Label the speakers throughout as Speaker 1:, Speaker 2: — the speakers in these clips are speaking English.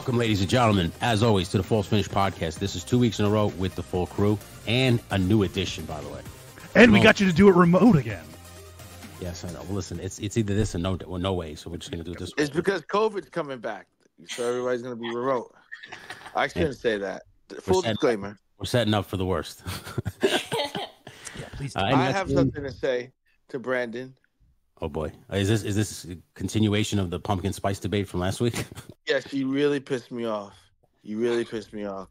Speaker 1: Welcome, ladies and gentlemen, as always, to the False Finish Podcast. This is 2 weeks in a row with the full crew and a new edition, by the way.
Speaker 2: And we got you to do it remote again.
Speaker 1: Yes, I know. Well, listen, it's either this or no way, so we're just going to do it this way.
Speaker 3: It's because COVID's coming back, so everybody's going to be remote. I shouldn't say that. Full disclaimer.
Speaker 1: We're setting up for the worst.
Speaker 2: Yeah, please do.
Speaker 3: I have something to say to Brandon.
Speaker 1: Oh, boy. Is this a continuation of the pumpkin spice debate from last week?
Speaker 3: Yes, you really pissed me off. You really pissed me off.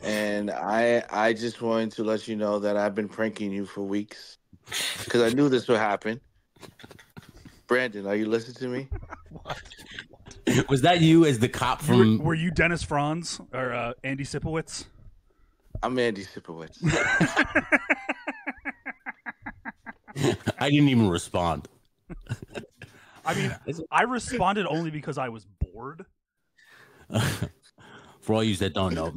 Speaker 3: And I just wanted to let you know that I've been pranking you for weeks because I knew this would happen. Brandon, are you listening to me?
Speaker 2: What?
Speaker 1: Was that you as the cop from...
Speaker 2: Were you Dennis Franz or Andy Sipowicz?
Speaker 3: I'm Andy Sipowicz.
Speaker 1: I didn't even respond.
Speaker 2: I mean, I responded only because I was bored.
Speaker 1: For all you that don't know,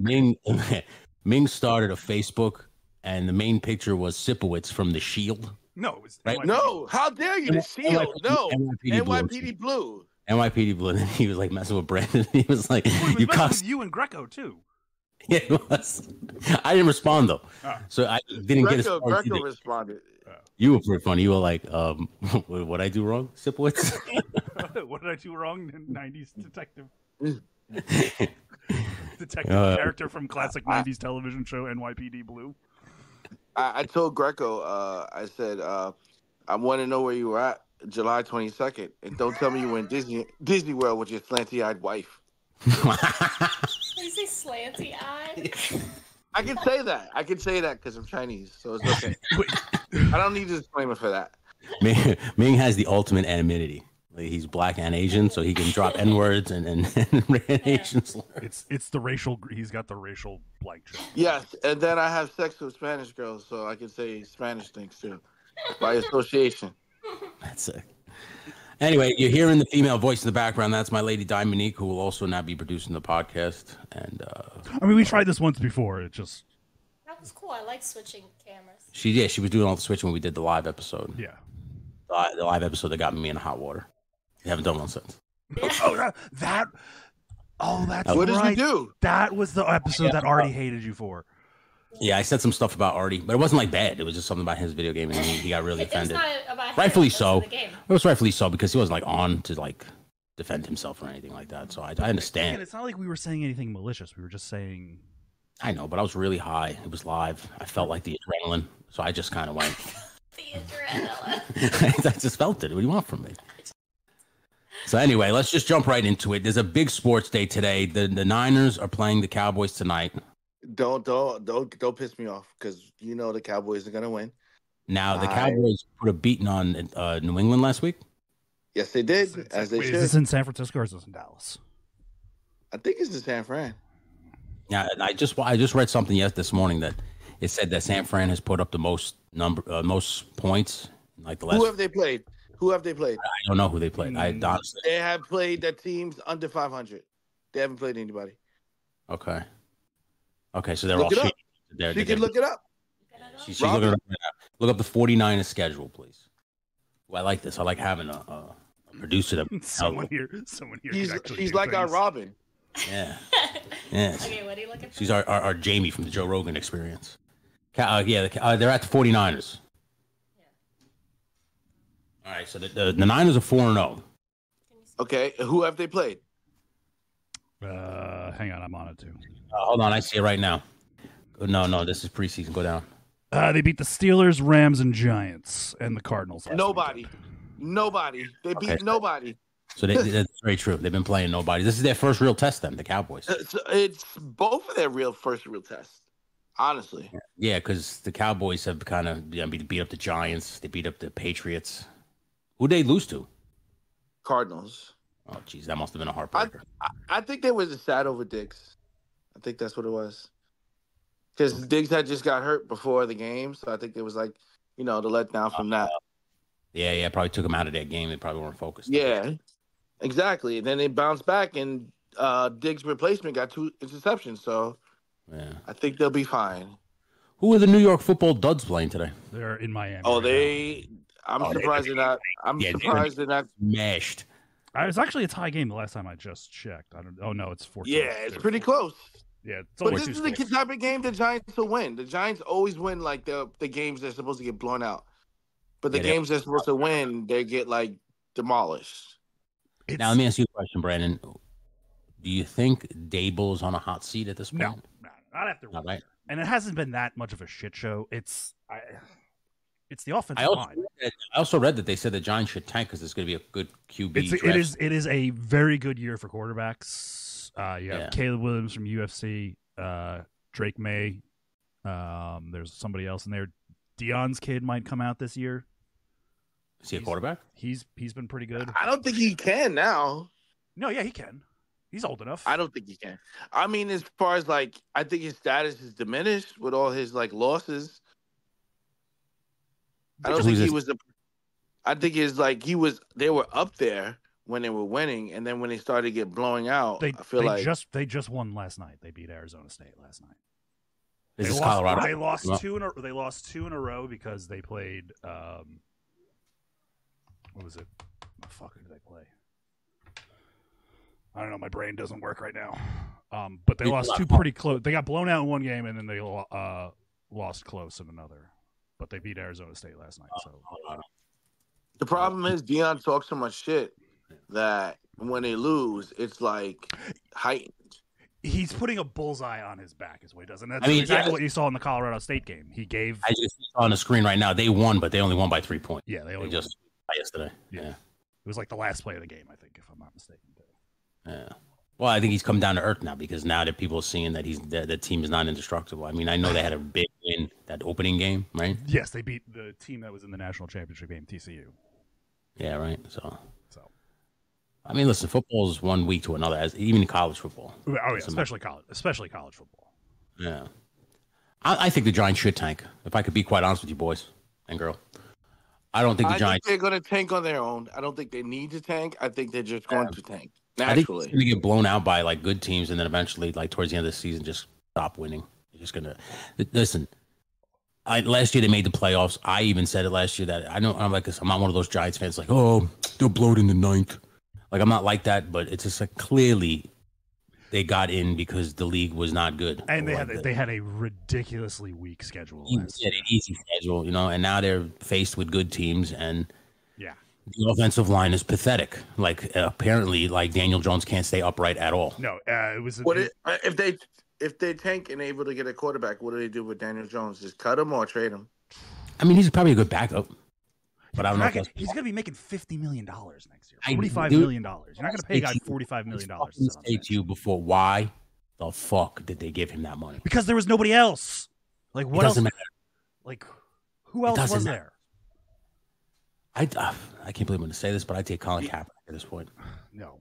Speaker 1: Ming started a Facebook, and the main picture was Sipowicz from The Shield.
Speaker 2: No, it was
Speaker 1: right?
Speaker 3: No, how dare you? The Shield. No, NYPD Blue.
Speaker 1: NYPD Blue. And he was like messing with Brandon. He was like,
Speaker 2: "You with you and Greco too."
Speaker 1: Yeah, it was. I didn't respond though, so I didn't get a
Speaker 3: Greco responded.
Speaker 1: You were pretty funny. You were like, what I do wrong, Sipowicz?
Speaker 2: What did I do wrong? 90s detective. Character from classic 90s television show NYPD Blue.
Speaker 3: I told Greco, I said, I want to know where you were at July 22nd, and don't tell me you were in Disney World with your slanty-eyed wife.
Speaker 4: Did you say slanty-eyed?
Speaker 3: I can say that. I can say that because I'm Chinese, so it's okay. I don't need a disclaimer for that.
Speaker 1: Ming has the ultimate anonymity. Like, he's black and Asian, so he can drop N-words and Asian slurs.
Speaker 2: It's the racial. He's got the racial blank check.
Speaker 3: Yes, and then I have sex with Spanish girls, so I can say Spanish things too, by association.
Speaker 1: That's it. Anyway, you're hearing the female voice in the background. That's my lady Diamonique, who will also now be producing the podcast. And
Speaker 2: I mean, we tried this once before. It just
Speaker 4: that was cool. I like switching cameras.
Speaker 1: She was doing all the switching when we did the live episode.
Speaker 2: Yeah,
Speaker 1: the live episode that got me in hot water. We haven't done one since.
Speaker 2: Oh, that's
Speaker 3: what did
Speaker 2: right.
Speaker 3: you do?
Speaker 2: That was the episode that Artie hated you for.
Speaker 1: Yeah, I said some stuff about Artie, but it wasn't like bad. It was just something about his video game, and he got really offended.
Speaker 4: It's not about
Speaker 1: rightfully
Speaker 4: him,
Speaker 1: so.
Speaker 4: the game.
Speaker 1: It was rightfully so because he wasn't like on to like defend himself or anything like that. So I understand.
Speaker 2: And it's not like we were saying anything malicious. We were just saying.
Speaker 1: I know, but I was really high. It was live. I felt like the adrenaline, so I just kind of went.
Speaker 4: The adrenaline.
Speaker 1: I just felt it. What do you want from me? So anyway, let's just jump right into it. There's a big sports day today. The Niners are playing the Cowboys tonight.
Speaker 3: Don't piss me off because you know the Cowboys are gonna win.
Speaker 1: Now the Cowboys put a beating on New England last week.
Speaker 3: Yes, they did. As they should.
Speaker 2: Is this in San Francisco or is this in Dallas?
Speaker 3: I think it's in San Fran.
Speaker 1: Yeah, I just read something this morning that it said that San Fran has put up the most points in like the last.
Speaker 3: Who have they played?
Speaker 1: I don't know who they played. I honestly.
Speaker 3: They have played the teams under 500. They haven't played anybody.
Speaker 1: Okay, so they're
Speaker 3: look
Speaker 1: all.
Speaker 3: You can look it up.
Speaker 1: She's looking it up right now. Look up the 49ers schedule, please. Well, I like this. I like having a producer that
Speaker 2: someone here.
Speaker 3: She's like our Robin.
Speaker 1: Yeah. Yes.
Speaker 4: Okay, what are you looking for?
Speaker 1: She's our Jamie from the Joe Rogan Experience. They're at the 49ers.
Speaker 4: Yeah.
Speaker 1: All right, so the Niners are 4-0.
Speaker 3: Okay, who have they played?
Speaker 2: Hang on, I'm on it too.
Speaker 1: Hold on, I see it right now. No, this is preseason. Go down.
Speaker 2: They beat the Steelers, Rams, and Giants, and the Cardinals.
Speaker 3: Nobody. They beat nobody.
Speaker 1: So that's very true. They've been playing nobody. This is their first real test, then, the Cowboys.
Speaker 3: It's both of their first real tests, honestly.
Speaker 1: Yeah, because the Cowboys have kind of beat up the Giants. They beat up the Patriots. Who'd they lose to?
Speaker 3: Cardinals.
Speaker 1: Oh, geez, that must have been a heartbreaker.
Speaker 3: I think they was sad over Diggs. I think that's what it was. Because Diggs had just got hurt before the game, so I think it was like, the letdown from that.
Speaker 1: Yeah, probably took him out of that game. They probably weren't focused.
Speaker 3: Yeah, exactly. And then they bounced back, and Diggs' replacement got 2 interceptions, so
Speaker 1: yeah,
Speaker 3: I think they'll be fine.
Speaker 1: Who are the New York Football Duds playing today?
Speaker 2: They're in Miami.
Speaker 3: I'm surprised they're not. I'm surprised they're not
Speaker 1: smashed.
Speaker 2: It was actually a tie game the last time I just checked. I don't. Oh no, it's 14.
Speaker 3: Yeah, it's pretty close.
Speaker 2: Yeah, it's
Speaker 3: But
Speaker 2: only
Speaker 3: this
Speaker 2: two
Speaker 3: is the
Speaker 2: scores.
Speaker 3: type of game the Giants will win. The Giants always win like the games they're supposed to get blown out. But the
Speaker 1: Yeah,
Speaker 3: games they're supposed to win, they get like demolished.
Speaker 1: Now let me ask you a question, Brandon. Do you think Dable's on a hot seat at this point?
Speaker 2: No, not after one year. And it hasn't been that much of a shit show. It's the offensive line.
Speaker 1: I also read that they said the Giants should tank because it's going to be a good QB.
Speaker 2: It is a very good year for quarterbacks. You have Caleb Williams from UFC, Drake May. There's somebody else in there. Dion's kid might come out this year.
Speaker 1: Is he a quarterback?
Speaker 2: He's been pretty good.
Speaker 3: I don't think he can now.
Speaker 2: No, yeah, he can. He's old enough.
Speaker 3: I don't think he can. I mean, as far as like, I think his status is diminished with all his like losses. I don't think he was. I think it's like he was. They were up there when they were winning, and then when they started to get blowing out, I feel like
Speaker 2: they just won last night. They beat Arizona State last night.
Speaker 1: This is Colorado.
Speaker 2: They lost two in a row because they played. What was it? What the fuck did they play? I don't know. My brain doesn't work right now. But they lost two pretty close. They got blown out in one game, and then they lost close in another. But they beat Arizona State last night. So
Speaker 3: the problem is Dion talks so much shit that when they lose, it's like heightened.
Speaker 2: He's putting a bullseye on his back, is what he does, and that's exactly what you saw in the Colorado State game. He gave.
Speaker 1: I just saw on the screen right now. They won, but they only won by 3 points.
Speaker 2: Yeah, they
Speaker 1: just yesterday. Yeah,
Speaker 2: it was like the last play of the game, I think, if I'm not mistaken.
Speaker 1: Yeah. Well, I think he's come down to earth now because now that people are seeing that the team is not indestructible. I mean, I know they had a big win that opening game, right?
Speaker 2: Yes, they beat the team that was in the national championship game, TCU.
Speaker 1: Yeah, right. So. I mean, listen, football is 1 week to another, as even college football.
Speaker 2: Oh yeah, especially college football.
Speaker 1: Yeah, I think the Giants should tank. If I could be quite honest with you, boys and girl, I don't think the Giants.
Speaker 3: Think they're going to tank on their own. I don't think they need to tank. I think they're just going to tank naturally.
Speaker 1: I think it's going to get blown out by like good teams, and then eventually, like towards the end of the season, just stop winning. You're just gonna listen. Last year they made the playoffs. I even said it last year that I'm not one of those Giants fans like, oh, they'll blow it in the ninth. Like, I'm not like that, but it's just like clearly they got in because the league was not good.
Speaker 2: And they had a ridiculously weak schedule.
Speaker 1: An easy schedule, and now they're faced with good teams, and the offensive line is pathetic. Like, apparently, like Daniel Jones can't stay upright at all.
Speaker 2: No, it was.
Speaker 3: If they tank and able to get a quarterback, what do they do with Daniel Jones? Just cut him or trade him?
Speaker 1: I mean, he's probably a good backup. But I don't know.
Speaker 2: He's going to be making $50 million next year. $45 million. You're not going to pay a guy $45 million.
Speaker 1: I say to you before, why the fuck did they give him that money?
Speaker 2: Because there was nobody else. Like, what else? Matter. Like, who else was there?
Speaker 1: I can't believe I'm going to say this, but I'd take Colin Kaepernick at this point.
Speaker 2: No.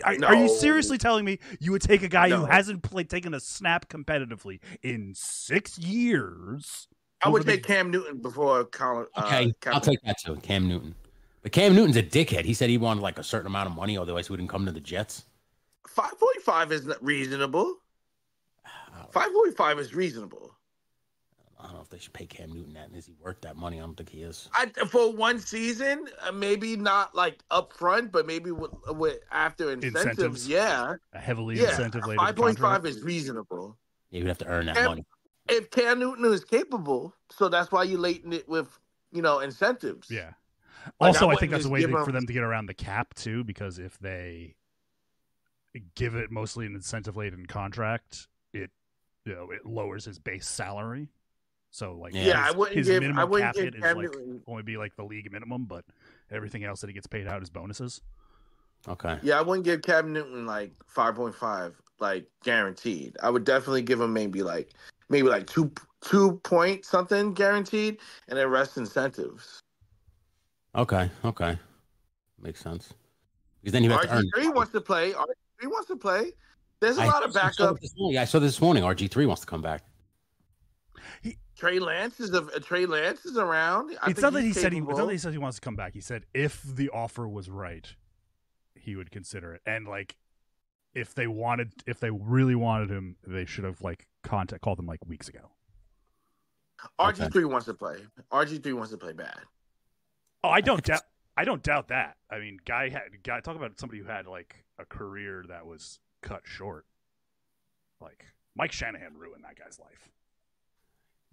Speaker 2: Are you seriously telling me you would take a guy who hasn't taken a snap competitively in 6 years?
Speaker 3: I would take Cam Newton before Colin.
Speaker 1: Okay, I'll take that too, Cam Newton. But Cam Newton's a dickhead. He said he wanted like a certain amount of money, otherwise he wouldn't come to the Jets.
Speaker 3: 5.5 is reasonable. 5.5 is reasonable.
Speaker 1: I don't know if they should pay Cam Newton that. Is he worth that money? I don't think he is.
Speaker 3: For one season, maybe not like up front, but maybe with after incentives. Yeah,
Speaker 2: a heavily incentive-laden
Speaker 3: 5.5 is reasonable.
Speaker 1: Yeah, you'd have to earn that money.
Speaker 3: If Cam Newton is capable, so that's why you laden it with, incentives.
Speaker 2: Yeah. Also, I think that's a way for them to get around the cap too, because if they give it mostly an incentive-laden contract, it lowers his base salary. So his minimum cap hit is only be like the league minimum, but everything else that he gets paid out is bonuses.
Speaker 1: Okay.
Speaker 3: Yeah, I wouldn't give Cam Newton like 5.5 like guaranteed. I would definitely give him maybe like 2 point something guaranteed, and then rest incentives.
Speaker 1: Okay, makes sense. Because then you have to earn.
Speaker 3: RG3 wants to play. RG3 wants to play. There's a lot of backup.
Speaker 1: I saw this morning. RG3 wants to come back.
Speaker 3: Trey Lance is around.
Speaker 2: It's not that he said he wants to come back. He said if the offer was right, he would consider it. And like, if they really wanted him, they should have called him like weeks ago.
Speaker 3: RG3 wants to play. RG3 wants to play bad.
Speaker 2: Oh, I don't doubt. I don't doubt that. I mean, guy talk about somebody who had like a career that was cut short. Like Mike Shanahan ruined that guy's life.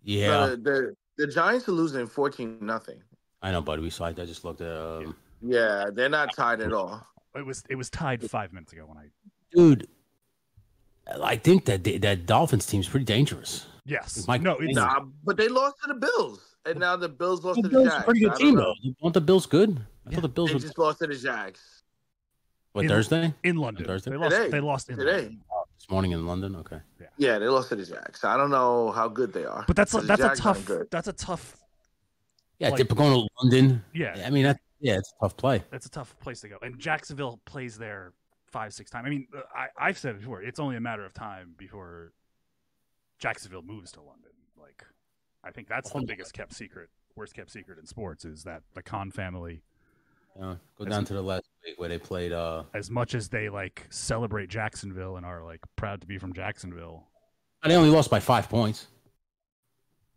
Speaker 1: Yeah,
Speaker 3: the Giants are losing 14-0.
Speaker 1: I know, buddy. We saw it. I just looked at.
Speaker 3: Yeah, they're not tied at all.
Speaker 2: It was tied 5 minutes ago when I.
Speaker 1: Dude, I think that Dolphins team's pretty dangerous.
Speaker 2: Yes.
Speaker 3: But they lost to the Bills, and now the Bills lost to the
Speaker 1: Bills
Speaker 3: Jags.
Speaker 1: Pretty good team though. Aren't the Bills good? I thought the Bills
Speaker 3: just lost to the Jags.
Speaker 1: What, Thursday?
Speaker 2: In London.
Speaker 1: Thursday?
Speaker 2: They lost in
Speaker 3: today.
Speaker 2: London.
Speaker 1: This morning in London. Okay.
Speaker 3: Yeah, they lost to the Jags. I don't know how good they are.
Speaker 2: But that's a tough.
Speaker 1: Yeah, like, going to London.
Speaker 2: Yeah,
Speaker 1: I mean it's a tough play.
Speaker 2: That's a tough place to go, and Jacksonville plays there 5-6 times. I mean, I've said it before. It's only a matter of time before Jacksonville moves to London. Like, I think that's the worst kept secret in sports is that the Khan family.
Speaker 1: Go down to the last week where they played.
Speaker 2: As much as they like celebrate Jacksonville and are like proud to be from Jacksonville,
Speaker 1: they only lost by 5 points.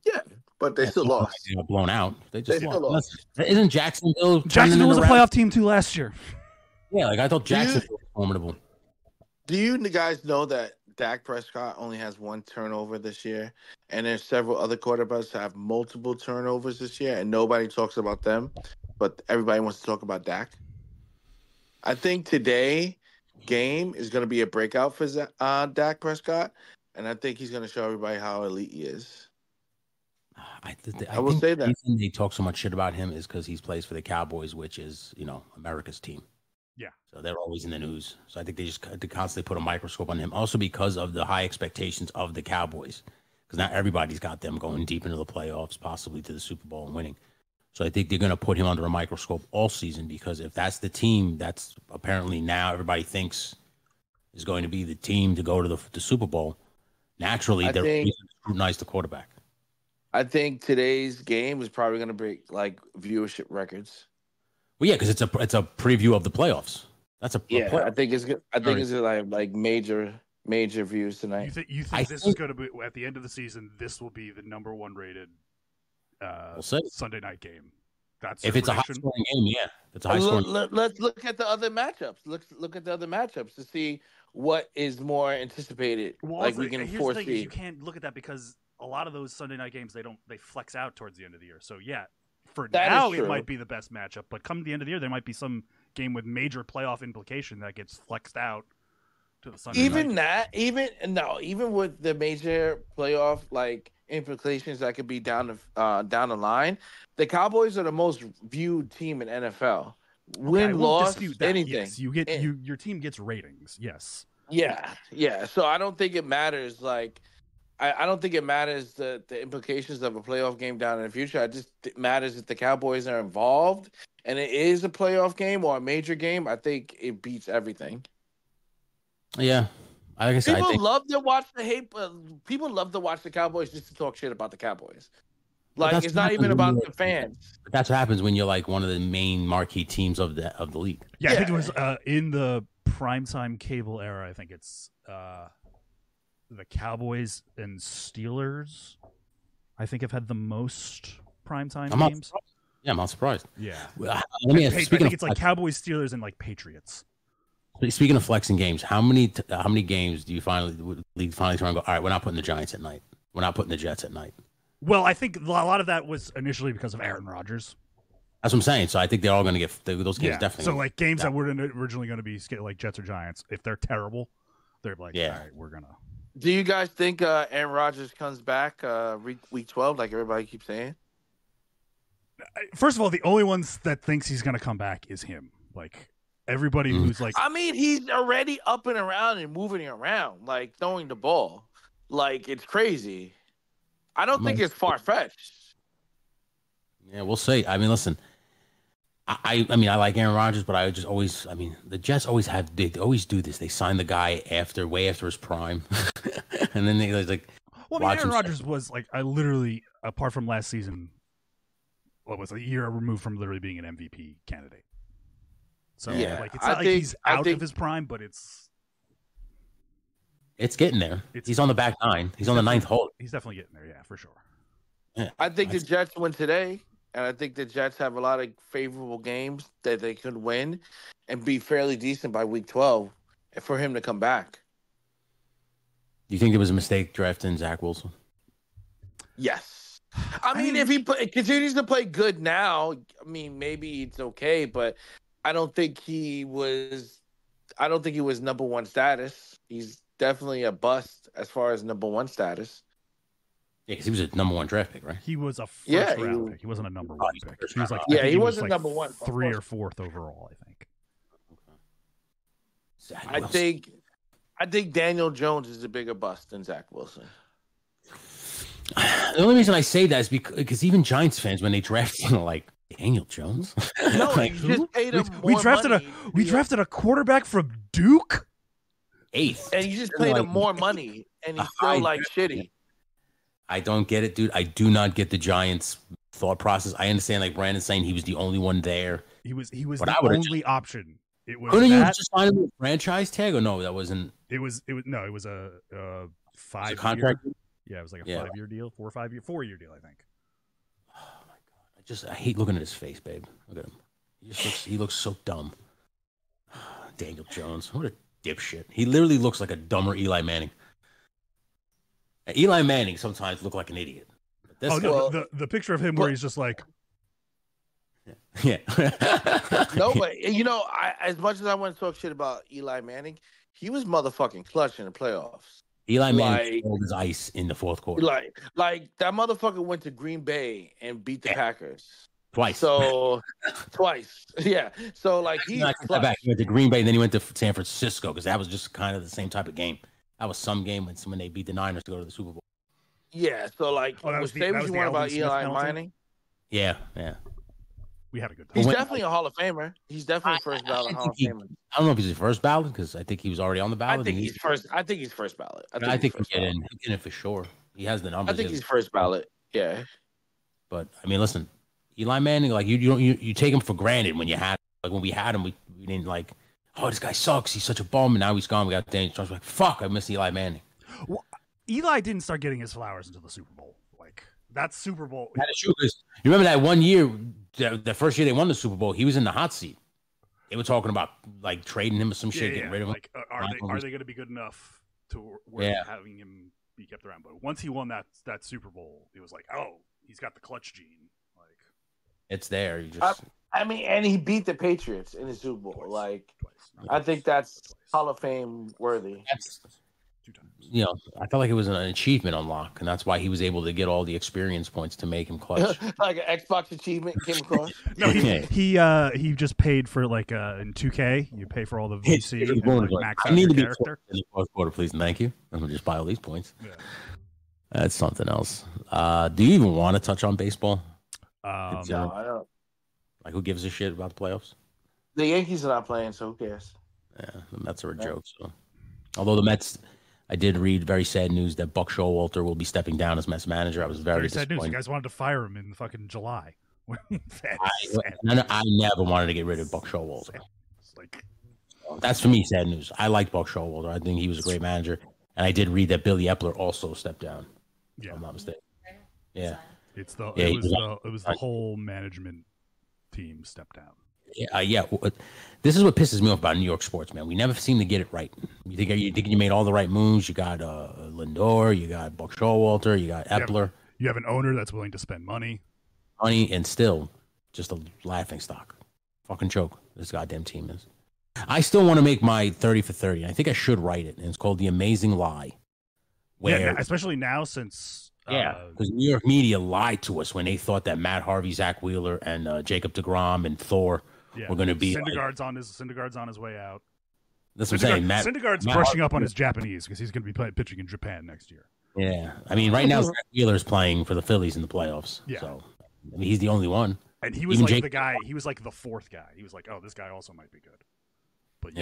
Speaker 3: Yeah, but they still lost.
Speaker 1: They got blown out. They still
Speaker 3: lost.
Speaker 1: Isn't Jacksonville?
Speaker 2: Jacksonville was a playoff team too last year.
Speaker 1: Yeah, like I thought Jacksonville was formidable.
Speaker 3: Do you guys know that Dak Prescott only has 1 turnover this year, and there's several other quarterbacks that have multiple turnovers this year, and nobody talks about them, but everybody wants to talk about Dak? I think today game is going to be a breakout for Dak Prescott, and I think he's going to show everybody how elite he is. I will say that
Speaker 1: the reason they talk so much shit about him is because he plays for the Cowboys, which is America's team.
Speaker 2: Yeah.
Speaker 1: So they're always in the news. So I think they just constantly put a microscope on him. Also because of the high expectations of the Cowboys, because not everybody's got them going deep into the playoffs, possibly to the Super Bowl and winning. So I think they're going to put him under a microscope all season because if that's the team that's apparently now everybody thinks is going to be the team to go to the Super Bowl, naturally they're going to scrutinize the quarterback.
Speaker 3: I think today's game is probably going to break like viewership records.
Speaker 1: Well, yeah, because it's a preview of the playoffs. That's a
Speaker 3: I think it's good. I think it's like major views tonight.
Speaker 2: You think this is going to be at the end of the season? This will be the number 1 rated Sunday night game. That's
Speaker 1: if it's a high scoring game. Yeah, it's a high scoring.
Speaker 3: Let's look at the other matchups. Look at the other matchups to see what is more anticipated.
Speaker 2: Well,
Speaker 3: like we can foresee.
Speaker 2: The thing is you can't look at that because a lot of those Sunday night games they flex out towards the end of the year. So yeah, for now it might be the best matchup, but come the end of the year there might be some game with major playoff implication that gets flexed out to the Sunday night.
Speaker 3: Even with the major playoff like implications that could be down the line, the Cowboys are the most viewed team in NFL. Win, loss, anything.
Speaker 2: Yes, your team gets ratings. Yes.
Speaker 3: Yeah. So I don't think it matters. Like, I don't think it matters the implications of a playoff game down in the future. It matters if the Cowboys are involved and it is a playoff game or a major game. I think it beats everything.
Speaker 1: Yeah. Like I said,
Speaker 3: people love to watch people love to watch the Cowboys just to talk shit about the Cowboys. Like it's not even about the fans.
Speaker 1: But that's what happens when you're like one of the main marquee teams of the league.
Speaker 2: Yeah, I think it was in the primetime cable era. I think it's the Cowboys and Steelers. I think have had the most primetime games.
Speaker 1: Yeah, I'm not surprised.
Speaker 2: Yeah.
Speaker 1: Let me ask,
Speaker 2: I think it's like Cowboys, Steelers, and like Patriots.
Speaker 1: Speaking of flexing games, how many games do you finally turn and go, all right, we're not putting the Giants at night. We're not putting the Jets at night.
Speaker 2: Well, I think a lot of that was initially because of Aaron Rodgers.
Speaker 1: That's what I'm saying. So I think they're all going to get those games definitely.
Speaker 2: So like games that were originally going to be like Jets or Giants, if they're terrible, they're like, all right, we're gonna.
Speaker 3: Do you guys think Aaron Rodgers comes back week 12, like everybody keeps saying?
Speaker 2: First of all, the only ones that thinks he's going to come back is him. Like everybody who's like,
Speaker 3: I mean, he's already up and around and moving around, like throwing the ball, like it's crazy. I don't think it's far fetched.
Speaker 1: Yeah, we'll see. I mean, listen, I mean, I like Aaron Rodgers, but the Jets they always do this. They sign the guy way after his prime, and then they like.
Speaker 2: Well, I mean, Aaron Rodgers was like, I literally, apart from last season, what was a year removed from literally being an MVP candidate. So like, it's not like he's out of his prime, but it's
Speaker 1: getting there. He's on the back nine. He's on the ninth hole.
Speaker 2: He's definitely getting there. Yeah, for sure.
Speaker 1: Yeah,
Speaker 3: I think the Jets win today. and I think the Jets have a lot of favorable games that they could win and be fairly decent by week 12 for him to come back.
Speaker 1: Do you think it was a mistake drafting Zach Wilson?
Speaker 3: Yes. I mean, if he continues to play good now, I mean, maybe it's okay, but I don't think he was number one status. He's definitely a bust as far as number one status.
Speaker 1: Yeah, because he was a number one draft pick, right?
Speaker 2: He was a first round pick. He wasn't a number one pick. He was like,
Speaker 3: he wasn't number one.
Speaker 2: 3 or 4th overall, I think.
Speaker 3: I think Daniel Jones is a bigger bust than Zach Wilson.
Speaker 1: The only reason I say that is because even Giants fans, when they drafted him, are like, Daniel Jones?
Speaker 3: No,
Speaker 1: like,
Speaker 3: you just paid him
Speaker 2: we
Speaker 3: more
Speaker 2: drafted
Speaker 3: money.
Speaker 2: We drafted a quarterback from Duke?
Speaker 1: 8th.
Speaker 3: And you just paid him more money, and he's still like shitty.
Speaker 1: I don't get it, dude. I do not get the Giants' thought process. I understand, like Brandon's saying, he was the only one there.
Speaker 2: He was the only option. It was
Speaker 1: couldn't you just find him a franchise tag, or no? That wasn't.
Speaker 2: It was a 5-year
Speaker 1: contract.
Speaker 2: Yeah, it was like a 5-year deal, 4 or 5 year, 4-year deal, I think.
Speaker 1: Oh my god! I hate looking at his face, babe. Look at him. He looks so dumb. Daniel Jones, what a dipshit. He literally looks like a dumber Eli Manning. Eli Manning sometimes look like an idiot.
Speaker 2: The picture of him where he's just like,
Speaker 1: yeah.
Speaker 3: No, but as much as I want to talk shit about Eli Manning, he was motherfucking clutch in the playoffs.
Speaker 1: Eli Manning rolled his ice in the fourth quarter.
Speaker 3: Like that motherfucker went to Green Bay and beat the Packers
Speaker 1: twice.
Speaker 3: So twice, yeah. So like
Speaker 1: he's back. He went to Green Bay, and then he went to San Francisco because that was just kind of the same type of game. That was some game when they beat the Niners to go to the Super Bowl.
Speaker 3: Yeah. So like, say what you want about Eli Manning.
Speaker 1: Yeah.
Speaker 2: We had a good time.
Speaker 3: He's definitely a Hall of Famer. He's definitely first ballot Hall of Famer.
Speaker 1: I don't know if he's the first ballot because I think he was already on the ballot.
Speaker 3: I think he's first ballot.
Speaker 1: I think he'll get in for sure. He has the numbers.
Speaker 3: I think he's first ballot. Yeah.
Speaker 1: But I mean, listen, Eli Manning, like you take him for granted when you had, like when we had him, we didn't like, oh, this guy sucks. He's such a bum, and now he's gone. We got Daniel Jones. Like, fuck, I miss Eli Manning.
Speaker 2: Well, Eli didn't start getting his flowers until the Super Bowl. Like that Super Bowl.
Speaker 1: That is true. You remember that one year, the first year they won the Super Bowl, he was in the hot seat. They were talking about like trading him or some shit, getting rid of him.
Speaker 2: Like, are they going to be good enough to having him be kept around? But once he won that Super Bowl, it was like, oh, he's got the clutch gene. Like,
Speaker 1: it's there. You just.
Speaker 3: I mean, and he beat the Patriots in the Super Bowl. Twice. I think that's Hall of Fame worthy.
Speaker 1: That's, 2 times. I felt like it was an achievement unlock, and that's why he was able to get all the experience points to make him clutch.
Speaker 3: Like an Xbox achievement came across.
Speaker 2: No, he just paid for like in 2K. You pay for all the VC. And, max
Speaker 1: I need to be character. In the fourth quarter, please, and thank you. I'm gonna just buy all these points. Yeah. That's something else. Do you even want to touch on baseball?
Speaker 3: No, I don't.
Speaker 1: Like, who gives a shit about the playoffs?
Speaker 3: The Yankees are not playing, so who cares?
Speaker 1: Yeah, the Mets are a joke. So, although the Mets, I did read very sad news that Buck Showalter will be stepping down as Mets manager. I was very
Speaker 2: sad news. You guys wanted to fire him in fucking July.
Speaker 1: I never wanted to get rid of Buck Showalter. That's for me sad news. I like Buck Showalter. I think he was a great manager, and I did read that Billy Epler also stepped down.
Speaker 2: Yeah,
Speaker 1: if I'm not mistaken. Yeah,
Speaker 2: it was the whole management team stepped down.
Speaker 1: Yeah. This is what pisses me off about New York sports, man. We never seem to get it right. You think you made all the right moves. You got Lindor, you got Buck Showalter, you got Epler.
Speaker 2: You have an owner that's willing to spend money,
Speaker 1: and still just a laughing stock. Fucking joke. This goddamn team is. I still want to make my 30 for 30. I think I should write it, and it's called The Amazing Lie.
Speaker 2: Especially now since.
Speaker 1: Because New York media lied to us when they thought that Matt Harvey, Zach Wheeler, and Jacob deGrom and Thor were going to be.
Speaker 2: Syndergaard's on his way out.
Speaker 1: That's what I'm saying.
Speaker 2: Syndergaard's brushing up on his Japanese because he's going to be pitching in Japan next year.
Speaker 1: Yeah, I mean, right now Zach Wheeler's playing for the Phillies in the playoffs. Yeah, so I mean, he's the only one.
Speaker 2: And he was like the guy. He was like the fourth guy. He was like, oh, this guy also might be good. But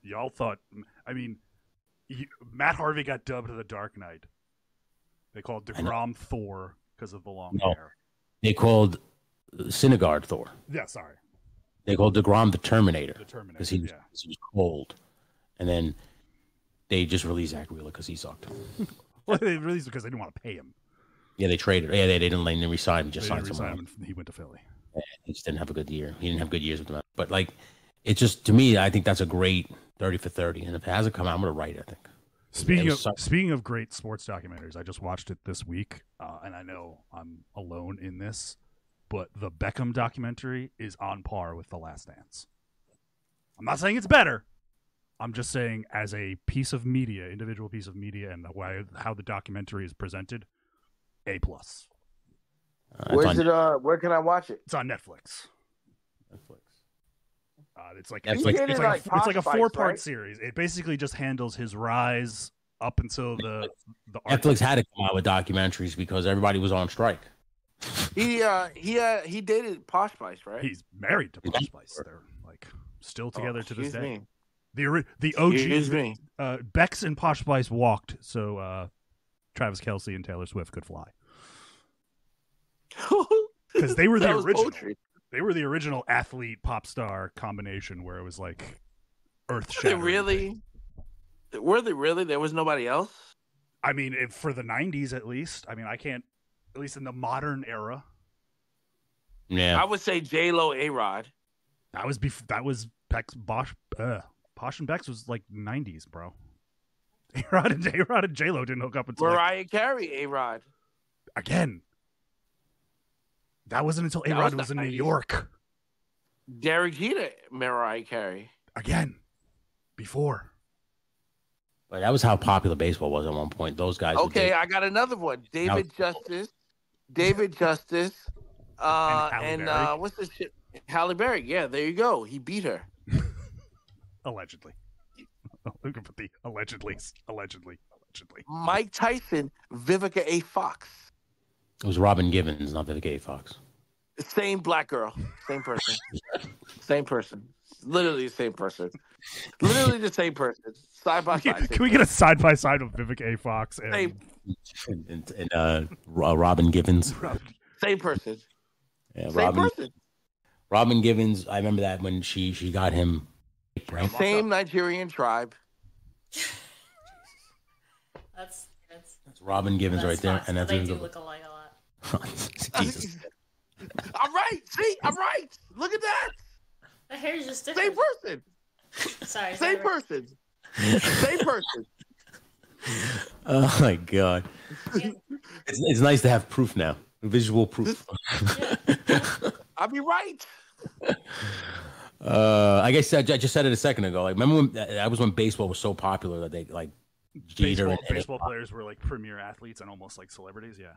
Speaker 2: y'all thought. I mean, Matt Harvey got dubbed the Dark Knight. They called DeGrom Thor because of the long hair.
Speaker 1: They called Syndergaard Thor.
Speaker 2: Yeah, sorry.
Speaker 1: They called DeGrom the Terminator. Because he was cold. And then they just released Zach Wheeler because he sucked.
Speaker 2: Well, they released because they didn't want to pay him.
Speaker 1: Yeah, they traded. Yeah, they didn't resign him. Just signed someone else.
Speaker 2: He went to Philly.
Speaker 1: Yeah, he just didn't have a good year. He didn't have good years with them. But like, it's just to me, I think that's a great 30 for 30. And if it hasn't come out, I'm gonna write it. I think.
Speaker 2: Speaking of great sports documentaries, I just watched it this week, and I know I'm alone in this, but the Beckham documentary is on par with The Last Dance. I'm not saying it's better. I'm just saying, as a piece of media, individual piece of media, and how the documentary is presented, A+.
Speaker 3: Where's it? Where can I watch it?
Speaker 2: It's on Netflix. It's like
Speaker 1: Netflix.
Speaker 2: It's like a 4-part series. It basically just handles his rise up until the
Speaker 1: Netflix had to come out with documentaries because everybody was on strike.
Speaker 3: He dated Posh Spice, right?
Speaker 2: He's married to Posh Spice. They're like still together to this day.
Speaker 3: Me.
Speaker 2: The OG Bex and Posh Spice walked, so Travis Kelce and Taylor Swift could fly. Because they were the original. They were the original athlete pop star combination where it was like earth shattering.
Speaker 3: Were they really? There was nobody else?
Speaker 2: I mean, for the 90s at least. I mean, I can't, at least in the modern era.
Speaker 1: Yeah.
Speaker 3: I would say J-Lo, A-Rod.
Speaker 2: That was Bex, Posh and Bex was like 90s, bro. A-Rod and J-Lo didn't hook up until
Speaker 3: Mariah Carey, A-Rod.
Speaker 2: Again. That wasn't until A-Rod was in New York.
Speaker 3: Derek Jeter, Mariah Carey.
Speaker 2: Again. Before.
Speaker 1: But that was how popular baseball was at one point. Those guys.
Speaker 3: Okay, I got another one. David Justice. And what's this shit? Halle Berry. Yeah, there you go. He beat her.
Speaker 2: Allegedly. Look at the allegedly.
Speaker 3: Mike Tyson, Vivica A. Fox.
Speaker 1: It was Robin Givens, not Vivica A. Fox.
Speaker 3: Same black girl. Same person. Same person. Literally the same person. Literally the same person. Side by side.
Speaker 2: Can we get a side by side of Vivica A. Fox and
Speaker 1: Robin Givens?
Speaker 3: Same person.
Speaker 1: Yeah,
Speaker 3: same person.
Speaker 1: Robin Givens. I remember that when she got him. Right?
Speaker 3: Same Nigerian tribe.
Speaker 4: That's
Speaker 1: Robin Givens right there, and that's
Speaker 4: they do look alike a lot.
Speaker 1: Jesus.
Speaker 3: I'm right. See, I'm right. Look at that.
Speaker 4: The hair's just different.
Speaker 3: Same person.
Speaker 4: Sorry.
Speaker 3: Same person. Same person.
Speaker 1: Oh my God. It's nice to have proof now. Visual proof.
Speaker 3: I'll be right.
Speaker 1: I guess I just said it a second ago. Like, remember when that was when baseball was so popular that they like
Speaker 2: baseball players were like premier athletes and almost like celebrities. Yeah.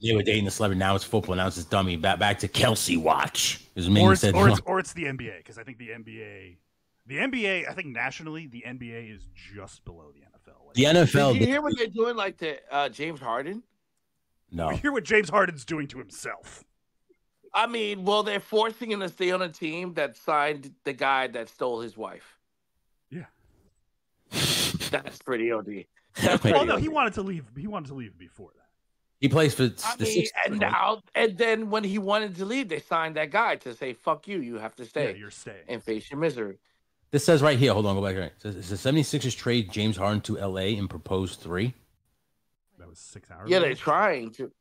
Speaker 1: They were dating the celebrity. Now it's football. Now it's this dummy. Back to Kelsey watch.
Speaker 2: Or it's the NBA, because I think the NBA, I think nationally, the NBA is just below the NFL.
Speaker 1: Like, the NFL.
Speaker 3: Did you hear what they're doing, like to James Harden?
Speaker 1: No.
Speaker 2: You hear what James Harden's doing to himself.
Speaker 3: I mean, well, they're forcing him to stay on a team that signed the guy that stole his wife.
Speaker 2: Yeah.
Speaker 3: That's pretty OD.
Speaker 2: No, he wanted to leave. He wanted to leave before that.
Speaker 1: He plays for the Sixers.
Speaker 3: And then when he wanted to leave, they signed that guy to say, "Fuck you, you have to stay.
Speaker 2: Yeah, you're staying
Speaker 3: and face your misery."
Speaker 1: This says right here. Hold on, go back here. It says the 76ers trade James Harden to LA and proposed 3.
Speaker 2: That was 6 hours.
Speaker 3: Yeah,
Speaker 2: ago.
Speaker 3: they're trying to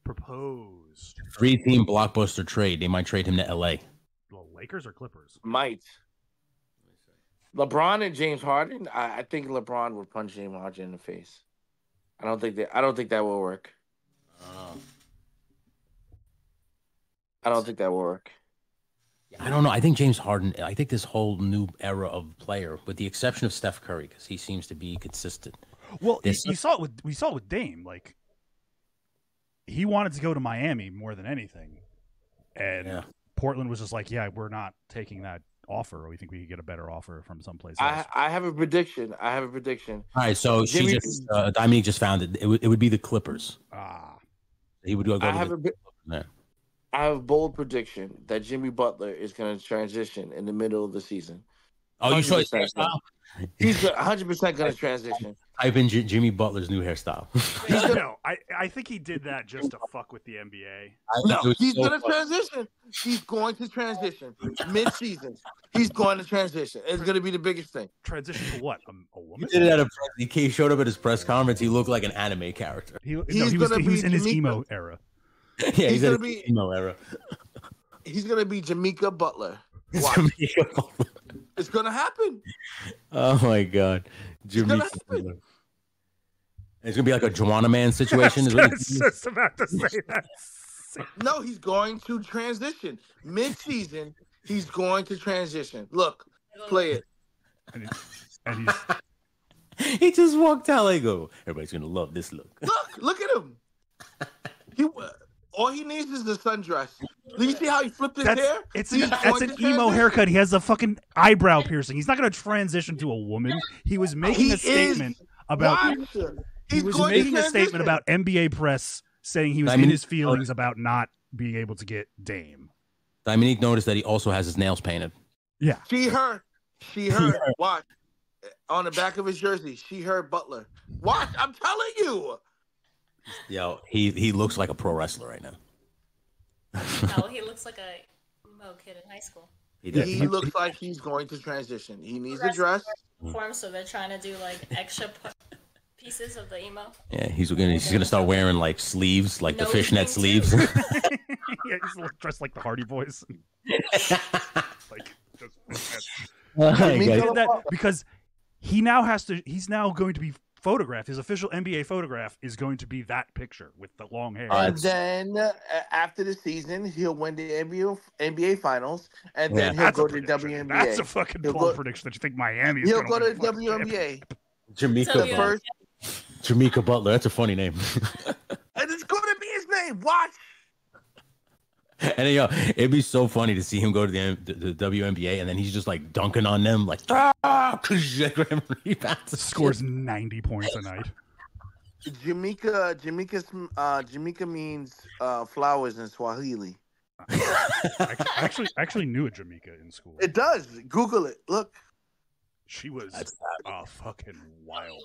Speaker 2: proposed
Speaker 1: 3-team blockbuster trade. They might trade him to LA.
Speaker 2: The Lakers or Clippers?
Speaker 3: Might. LeBron and James Harden. I think LeBron would punch James Harden in the face. I don't think that will work. I don't think that will work.
Speaker 1: I don't know. I think James Harden. I think this whole new era of player, with the exception of Steph Curry, because he seems to be consistent.
Speaker 2: Well, we saw it with Dame. Like, he wanted to go to Miami more than anything, and Portland was just like, "Yeah, we're not taking that offer. We think we could get a better offer from someplace else."
Speaker 3: I have a prediction. All
Speaker 1: right, so Diamonique just found it. It would be the Clippers. He would go.
Speaker 3: I have a bold prediction that Jimmy Butler is going to transition in the middle of the season.
Speaker 1: Oh, you saw his hairstyle?
Speaker 3: He's 100% going to transition.
Speaker 1: Type in Jimmy Butler's new hairstyle.
Speaker 2: No, I think he did that just to fuck with the NBA.
Speaker 3: No, he's going to transition. He's going to transition mid-season. He's going to transition. It's going to be the biggest thing.
Speaker 2: Transition to what? A woman?
Speaker 1: He did it at he showed up at his press conference. He looked like an anime character.
Speaker 2: He was in his emo era.
Speaker 1: Yeah, he's going to be emo era.
Speaker 3: He's going to be Jamaica Butler. Jamaica Butler. It's going to happen.
Speaker 1: Oh my God, Jamaica Butler. It's going to be like a Joanna Man situation.
Speaker 2: I was just about to say that.
Speaker 3: No, he's going to transition mid-season. He's going to transition. Look, play it.
Speaker 2: And
Speaker 1: he just walked out like, "Oh, everybody's gonna love this look."
Speaker 3: Look at him. All he needs is the sundress. Do you see how he flipped his hair?
Speaker 2: That's an emo haircut. He has a fucking eyebrow piercing. He's not going to transition to a woman. He was making a statement about. He was making a statement about NBA press saying he was in his feelings about not being able to get Dame.
Speaker 1: Diamonique noticed that he also has his nails painted.
Speaker 2: Yeah.
Speaker 3: She heard. Watch. On the back of his jersey, she heard Butler. Watch. I'm telling you.
Speaker 1: Yo, he looks like a pro wrestler right now.
Speaker 4: No, he looks like a emo kid in high school.
Speaker 3: He looks like he's going to transition. He needs a dress.
Speaker 4: So they're trying to do like extra pieces of the emo.
Speaker 1: Yeah, he's gonna start wearing like sleeves, like the fishnet sleeves.
Speaker 2: Yeah, he's dressed like the Hardy Boys. Like, he did that because he's now going to be photographed. His official NBA photograph is going to be that picture with the long hair.
Speaker 3: And then after the season, he'll win the NBA Finals, and then he'll go to the WNBA.
Speaker 2: That's a fucking bold prediction that you think Miami's
Speaker 3: he'll go to the WNBA.
Speaker 1: Jamaica Butler. That's a funny name.
Speaker 3: And it's going to be his name. Watch.
Speaker 1: And it'd be so funny to see him go to the WNBA, and then he's just like dunking on them, like
Speaker 2: scores 90 points a night.
Speaker 3: Jamaica means flowers in Swahili.
Speaker 2: I actually knew a Jamaica in school.
Speaker 3: It does. Google it. Look.
Speaker 2: She was fucking wild.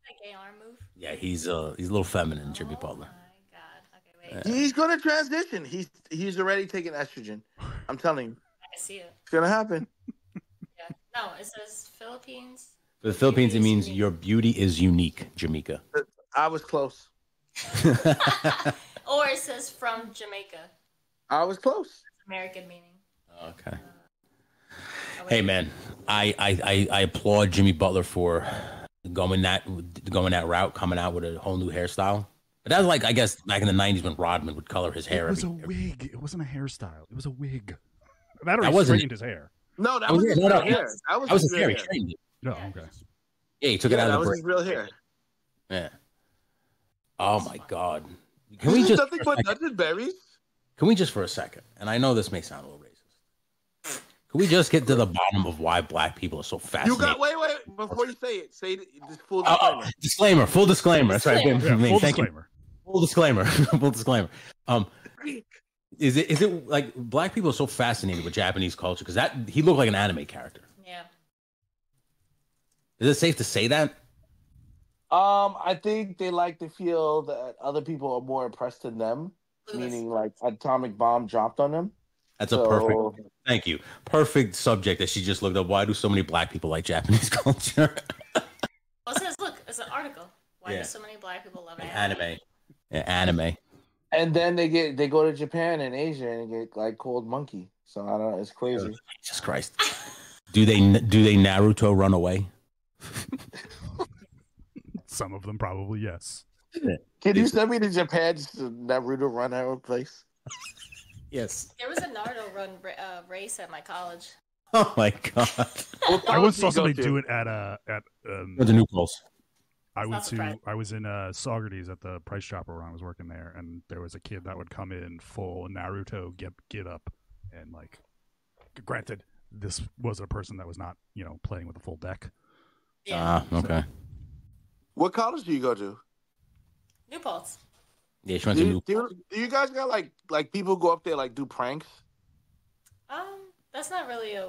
Speaker 4: A gay arm move.
Speaker 1: Yeah, he's a little feminine, Jimmy Butler.
Speaker 3: He's going to transition. He's already taking estrogen. I'm telling you.
Speaker 4: I see it.
Speaker 3: It's going to happen.
Speaker 4: Yeah. No, it says Philippines.
Speaker 1: For the Philippines, it means your beauty is unique, Jamaica.
Speaker 3: I was close.
Speaker 4: Or it says from Jamaica.
Speaker 3: I was close.
Speaker 4: It's American meaning.
Speaker 1: Okay. Hey, man, I applaud Jimmy Butler for going that route, coming out with a whole new hairstyle. But that was like, I guess, back in the 90s when Rodman would color his hair.
Speaker 2: It was a wig. It wasn't a hairstyle. It was a wig. That or he straightened his hair.
Speaker 3: No, that was his real hair. That was his
Speaker 1: hair.
Speaker 3: He
Speaker 1: straightened it.
Speaker 2: No, okay.
Speaker 1: Yeah, he took it out of the
Speaker 3: That was his real hair.
Speaker 1: Yeah. Oh, my God.
Speaker 3: Can we just nothing but nuts and berries?
Speaker 1: Can we just for a second, and I know this may sound a little racist, can we just get to the bottom of why black people are so fascinated?
Speaker 3: Wait, before you say it, this full disclaimer.
Speaker 1: Full disclaimer. That's right.
Speaker 2: Full disclaimer.
Speaker 1: Full disclaimer. Full disclaimer. Is it like black people are so fascinated with Japanese culture because he looked like an anime character?
Speaker 4: Yeah.
Speaker 1: Is it safe to say that?
Speaker 3: I think they like to feel that other people are more impressed than them, meaning like atomic bomb dropped on them.
Speaker 1: That's a perfect. Thank you. Perfect subject that she just looked up. Why do so many black people like Japanese culture?
Speaker 4: Well, it says, look, it's an article. Why do so many black people love
Speaker 1: anime? Yeah, anime.
Speaker 3: And then they go to Japan and Asia and get like called monkey. So I don't know. It's crazy.
Speaker 1: Jesus Christ. Do they Naruto run away?
Speaker 2: Some of them probably, yes.
Speaker 3: Can you send me to Japan just to Naruto run our place?
Speaker 1: Yes.
Speaker 4: There was a Naruto run race at my college.
Speaker 1: Oh my God.
Speaker 2: I once saw somebody do it at
Speaker 1: the New Pulse.
Speaker 2: I was in Saugerties at the Price Chopper when I was working there, and there was a kid that would come in full Naruto get up, and like, granted, this was a person that was not playing with a full deck.
Speaker 4: Yeah.
Speaker 1: Okay.
Speaker 3: What college do you go to?
Speaker 4: New Paltz.
Speaker 1: Yeah, she went to New.
Speaker 3: Do you guys got like people go up there like do pranks?
Speaker 4: That's not really a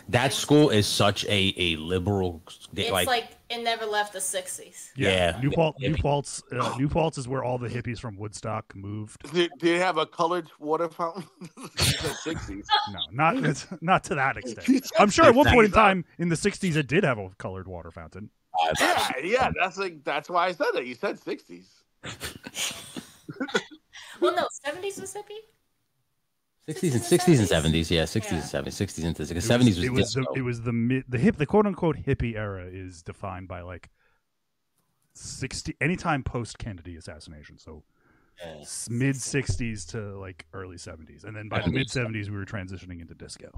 Speaker 1: That school is such a liberal.
Speaker 4: It's like it never left the 60s.
Speaker 1: Yeah.
Speaker 2: New Paltz is where all the hippies from Woodstock moved.
Speaker 3: Did they have a colored water fountain? 60s.
Speaker 2: No, not to that extent. I'm sure at one point in time in the 60s it did have a colored water fountain.
Speaker 3: Yeah. That's why I said it. You said 60s.
Speaker 4: Well, no, 70s was hippie.
Speaker 1: 60s and 70s, yeah, 60s and 70s, 60s into 60s. 70s
Speaker 2: was the quote unquote hippie era is defined by like 60 anytime post Kennedy assassination, so mid 60s to like early 70s, and then by the mid 70s we were transitioning into disco.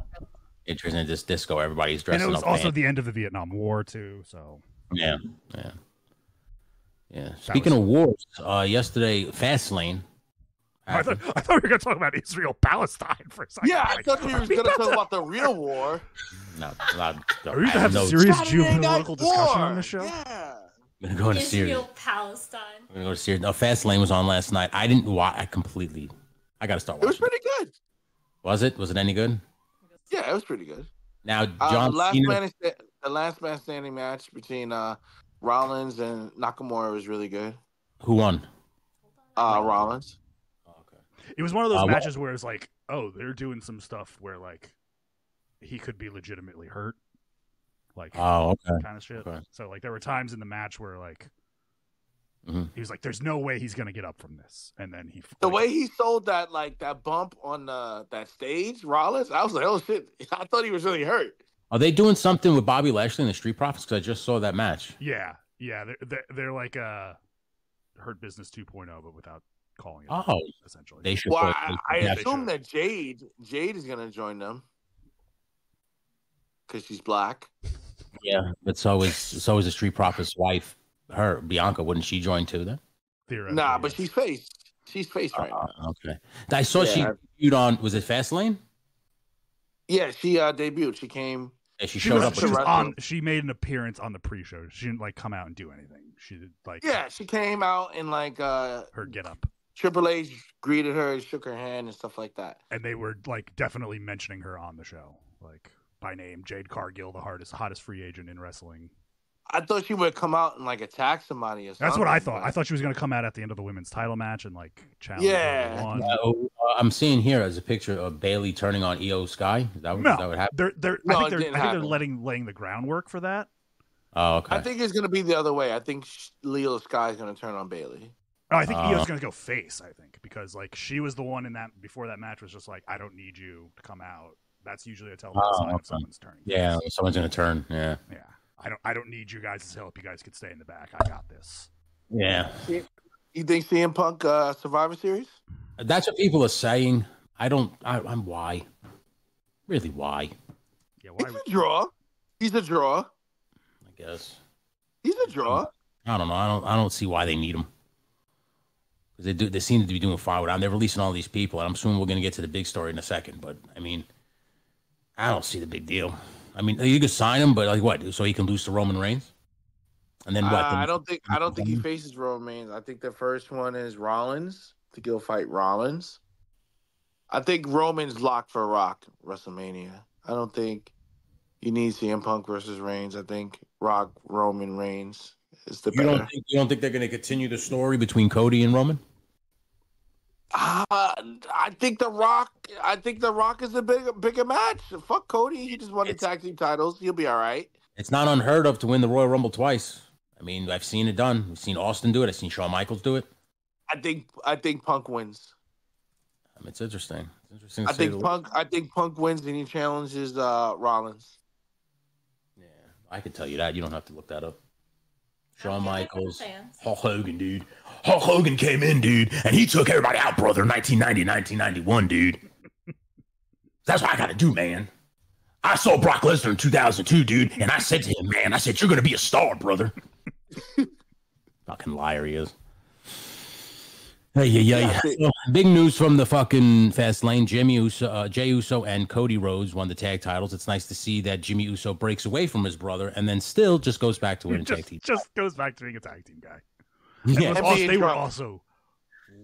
Speaker 1: Transitioning into this disco, everybody's dressing up.
Speaker 2: And it was also the end of the Vietnam War too, so
Speaker 1: yeah. Speaking of wars, yesterday Fastlane.
Speaker 2: I thought we were going to talk about Israel-Palestine for a second.
Speaker 3: Yeah, I thought we were going to talk about the real war.
Speaker 2: No, are we going to have a serious geopolitical discussion on this show?
Speaker 3: Yeah.
Speaker 1: I'm going to go into Syria.
Speaker 4: Israel-Palestine.
Speaker 1: I'm going to go to Syria. No, Fastlane was on last night. I didn't watch. I got to start watching.
Speaker 3: It was pretty good.
Speaker 1: Was it? Was it any good?
Speaker 3: Yeah, it was pretty good.
Speaker 1: Now, John
Speaker 3: the last man standing match between Rollins and Nakamura was really good.
Speaker 1: Who won?
Speaker 3: Rollins.
Speaker 2: It was one of those matches where it's like, oh, they're doing some stuff where like he could be legitimately hurt, like kind of shit. Okay. So like there were times in the match where like he was like, "There's no way he's gonna get up from this," and then the
Speaker 3: way he sold that bump on that stage, Rollins, I was like, "Oh shit!" I thought he was really hurt.
Speaker 1: Are they doing something with Bobby Lashley and the Street Profits? Because I just saw that match.
Speaker 2: Yeah, they're like Hurt Business 2.0, but without calling it. Essentially.
Speaker 1: They should.
Speaker 3: Well, I assume that Jade is gonna join them because she's black.
Speaker 1: Yeah, but so is the Street Profits' wife. Her Bianca, wouldn't she join too then?
Speaker 3: Nah, but she's face. She's face right now.
Speaker 1: Okay. I saw she debuted on. Was it Fastlane?
Speaker 3: Yeah, she debuted. She came.
Speaker 1: Yeah, she showed up.
Speaker 2: She made an appearance on the pre-show. She didn't like come out and do anything. She did like.
Speaker 3: Yeah, she came out in like
Speaker 2: her get up.
Speaker 3: Triple H greeted her, shook her hand, and stuff like that.
Speaker 2: And they were like definitely mentioning her on the show, like by name. Jade Cargill, the hottest free agent in wrestling.
Speaker 3: I thought she would come out and like attack somebody or something.
Speaker 2: That's what I thought. I thought she was going to come out at the end of the women's title match and like challenge.
Speaker 3: Yeah.
Speaker 1: I'm seeing here as a picture of Bayley turning on Io Sky. Is that what happened?
Speaker 2: I think they're laying the groundwork for that.
Speaker 1: Oh, okay.
Speaker 3: I think it's going to be the other way. I think Io Sky is going to turn on Bayley.
Speaker 2: Oh, I think Io's going to go face. I think because like she was the one in that before that match was just like, I don't need you to come out. That's usually a telltale sign of someone's turning.
Speaker 1: Yeah, someone's going to turn. Yeah.
Speaker 2: Yeah. I don't need you guys to help. You guys could stay in the back. I got this.
Speaker 1: Yeah.
Speaker 3: You think CM Punk Survivor Series?
Speaker 1: That's what people are saying. I'm why? Really, why?
Speaker 2: Yeah, why?
Speaker 3: It's a draw. He's a draw.
Speaker 1: I guess.
Speaker 3: He's a draw.
Speaker 1: I don't know. I don't see why they need him. Because they seem to be doing fine without. They're releasing all these people, and I'm assuming we're going to get to the big story in a second. But I mean, I don't see the big deal. I mean, you could sign him, but like what? So he can lose to Roman Reigns, and then what?
Speaker 3: I don't think he faces Roman Reigns. I think the first one is Rollins to go fight Rollins. I think Roman's locked for Rock WrestleMania. I don't think you need CM Punk versus Reigns. I think Rock Roman Reigns is the better.
Speaker 1: You don't think they're going to continue the story between Cody and Roman?
Speaker 3: I think the Rock is a bigger match. Fuck Cody. He just won the tag team titles. He'll be all right.
Speaker 1: It's not unheard of to win the Royal Rumble twice. I mean, I've seen it done. We've seen Austin do it. I've seen Shawn Michaels do it.
Speaker 3: I think Punk wins.
Speaker 1: It's interesting.
Speaker 3: I think Punk wins and he challenges Rollins.
Speaker 1: Yeah, I could tell you that. You don't have to look that up. Shawn Michaels, Hulk Hogan, dude. Hulk Hogan came in, dude, and he took everybody out, brother, 1990, 1991, dude. That's what I got to do, man. I saw Brock Lesnar in 2002, dude, and I said to him, man, I said, you're going to be a star, brother. Fucking liar he is. Hey. So, big news from the fucking Fastlane. Jey Uso and Cody Rhodes won the tag titles. It's nice to see that Jimmy Uso breaks away from his brother and then still just goes back to winning tag team.
Speaker 2: Just goes back to being a tag team guy.
Speaker 1: Yeah.
Speaker 2: They were also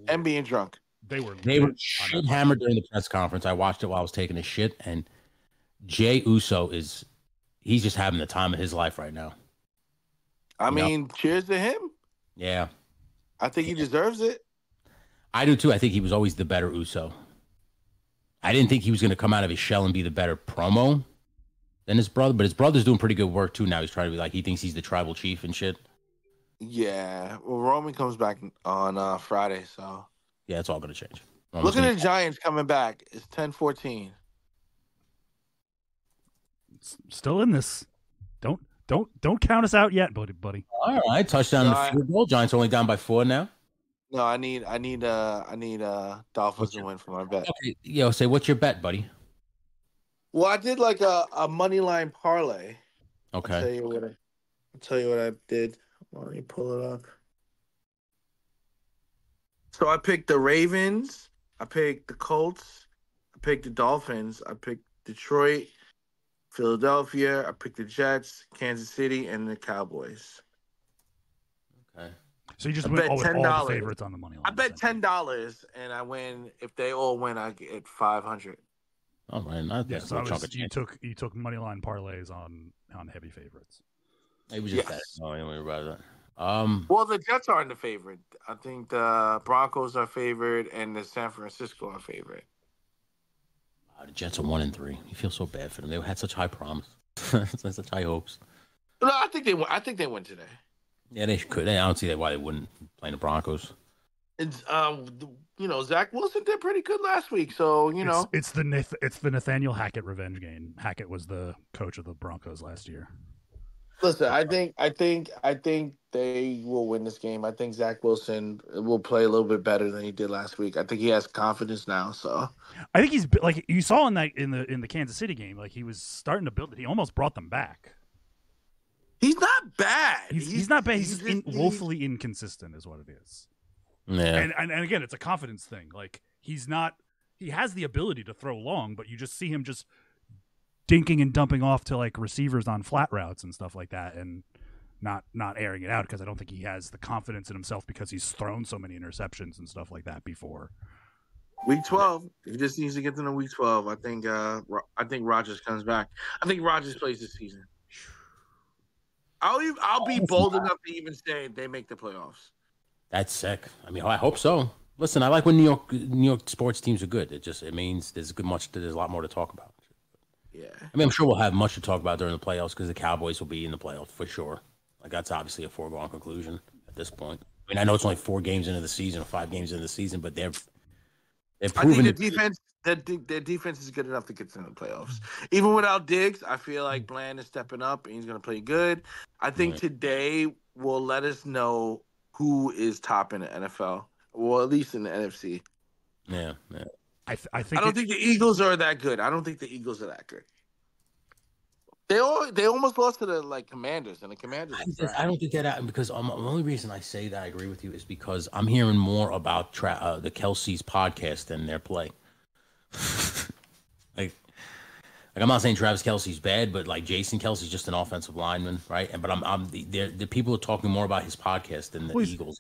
Speaker 3: and being drunk.
Speaker 2: They were
Speaker 1: shit hammered during the press conference. I watched it while I was taking a shit, and Jey Uso he's just having the time of his life right now.
Speaker 3: I mean, cheers to him.
Speaker 1: Yeah.
Speaker 3: I think he deserves it.
Speaker 1: I do too. I think he was always the better Uso. I didn't think he was going to come out of his shell and be the better promo than his brother, but his brother's doing pretty good work too now. He's trying to be like, he thinks he's the tribal chief and shit.
Speaker 3: Yeah. Well, Roman comes back on Friday, so.
Speaker 1: Yeah, it's all going to change.
Speaker 3: Look at the Giants coming back. It's 10-14.
Speaker 2: Still in this. Don't count us out yet, buddy.
Speaker 1: All right, touchdown in the field goal. Giants only down by 4 now.
Speaker 3: No, I need Dolphins to win for my bet.
Speaker 1: Okay, say what's your bet, buddy?
Speaker 3: Well, I did like a money line parlay.
Speaker 1: Okay.
Speaker 3: I'll tell you what I did. Let me pull it up. So I picked the Ravens. I picked the Colts. I picked the Dolphins. I picked Detroit, Philadelphia. I picked the Jets, Kansas City, and the Cowboys.
Speaker 2: Okay. So you just went all the favorites on the money line.
Speaker 3: I bet $10, and I win. If they all win, I get $500.
Speaker 1: Oh man,
Speaker 2: you took money line parlays on heavy favorites.
Speaker 1: It was just that. Oh, don't worry about that.
Speaker 3: Well, the Jets aren't the favorite. I think the Broncos are favored, and the San Francisco are favorite.
Speaker 1: The Jets are 1-3. You feel so bad for them. They had such high promise, such high hopes.
Speaker 3: No, I think they win today.
Speaker 1: Yeah, they could. I don't see why they wouldn't play the Broncos.
Speaker 3: It's Zach Wilson did pretty good last week, so
Speaker 2: it's the Nathaniel Hackett revenge game. Hackett was the coach of the Broncos last year.
Speaker 3: Listen, I think they will win this game. I think Zach Wilson will play a little bit better than he did last week. I think he has confidence now. So
Speaker 2: I think he's like you saw in the Kansas City game, like he was starting to build it. He almost brought them back.
Speaker 3: He's not bad.
Speaker 2: He's not bad. He's woefully inconsistent, is what it is.
Speaker 1: Yeah,
Speaker 2: and again, it's a confidence thing. Like he has the ability to throw long, but you just see him just dinking and dumping off to like receivers on flat routes and stuff like that, and not airing it out because I don't think he has the confidence in himself because he's thrown so many interceptions and stuff like that before.
Speaker 3: Week 12, he just needs to get to the week 12. I think Rodgers comes back. I think Rodgers plays this season. I'll be bold enough to even say they make the playoffs.
Speaker 1: That's sick. I mean, I hope so. Listen, I like when New York sports teams are good. It means there's a lot more to talk about.
Speaker 3: Yeah.
Speaker 1: I mean, I'm sure we'll have much to talk about during the playoffs because the Cowboys will be in the playoffs for sure. Like that's obviously a foregone conclusion at this point. I mean, I know it's only 4 games into the season or 5 games into the season, but they're proven.
Speaker 3: I think their defense is good enough to get to the playoffs. Even without Diggs, I feel like Bland is stepping up and he's going to play good. I think today will let us know who is top in the NFL, or at least in the NFC.
Speaker 1: Yeah.
Speaker 3: I don't think the Eagles are that good. They almost lost to the Commanders, and the Commanders.
Speaker 1: I don't think that because the only reason I say that I agree with you is because I'm hearing more about the Kelsey's podcast than their play. like I'm not saying Travis Kelsey's bad, but like Jason Kelsey's just an offensive lineman, right? But the people are talking more about his podcast than the Eagles.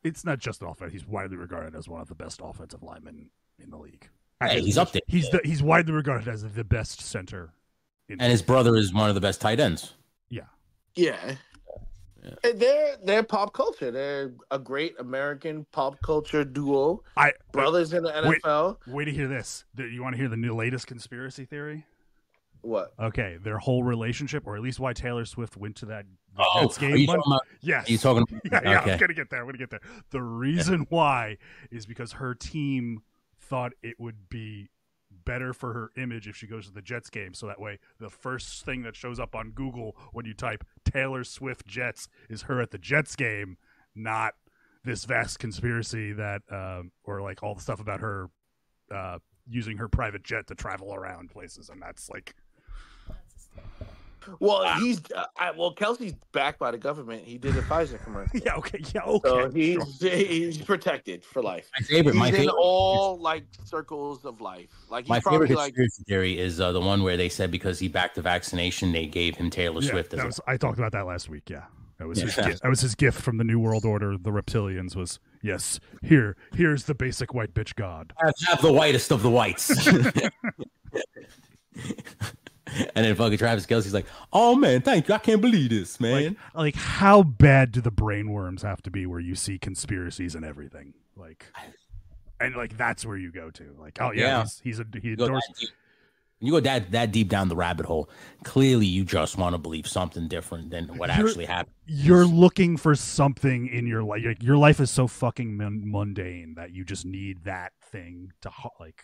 Speaker 2: It's not just an offense. He's widely regarded as one of the best offensive linemen in the league.
Speaker 1: Hey, he's up there.
Speaker 2: He's widely regarded as the best center.
Speaker 1: And his brother is one of the best tight ends.
Speaker 3: Yeah. And they're pop culture. They're a great American pop culture duo. Brothers in the NFL.
Speaker 2: Wait to hear this. You want to hear the latest conspiracy theory?
Speaker 3: What?
Speaker 2: Okay, their whole relationship, or at least why Taylor Swift went to that Jets game. Yes.
Speaker 1: Are you talking?
Speaker 2: Yeah, okay. I'm gonna get there. The reason why is because her team thought it would be better for her image if she goes to the Jets game, so that way the first thing that shows up on Google when you type Taylor Swift Jets is her at the Jets game, not this vast conspiracy that or like all the stuff about her using her private jet to travel around places, and that's like
Speaker 3: Well, Kelsey's backed by the government. He did a Pfizer commercial.
Speaker 2: Yeah, okay.
Speaker 3: So he's protected for life.
Speaker 1: He's
Speaker 3: in all circles of life.
Speaker 1: My favorite conspiracy theory is the one where they said because he backed the vaccination, they gave him Taylor Swift.
Speaker 2: I talked about that last week. Yeah, that was his gift. That was his gift from the New World Order. The reptilians was here's the basic white bitch god.
Speaker 1: Have the whitest of the whites. And then fucking Travis Kelce's like, "Oh man, thank you. I can't believe this, man."
Speaker 2: Like how bad do the brainworms have to be where you see conspiracies and everything? Like, and like that's where you go to. Like, oh yeah, he endorsed.
Speaker 1: You go that deep down the rabbit hole. Clearly, you just want to believe something different than what actually happened.
Speaker 2: You're looking for something in your life. Your life is so fucking mundane that you just need that thing to like.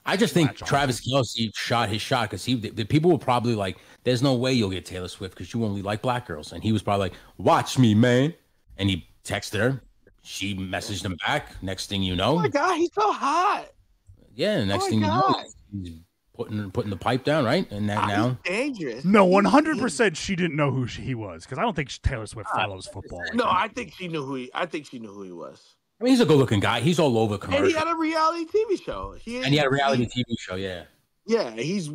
Speaker 1: I just think Travis Kelce shot his shot because the people were probably like, "There's no way you'll get Taylor Swift because you only like black girls," and he was probably like, "Watch me, man," and he texted her. She messaged him back. Next thing you know,
Speaker 3: oh my god, he's so hot.
Speaker 1: Yeah, next thing you know, he's putting the pipe down, right? And then now
Speaker 3: dangerous.
Speaker 2: No, 100%. She didn't know who he was because I don't think Taylor Swift follows football. Like
Speaker 3: no, I think she knew who he. I think she knew who he was.
Speaker 1: I mean, he's a good-looking guy. He's all over commercial.
Speaker 3: And he had a reality TV show.
Speaker 1: He had a reality TV show. Yeah.
Speaker 3: Yeah, he's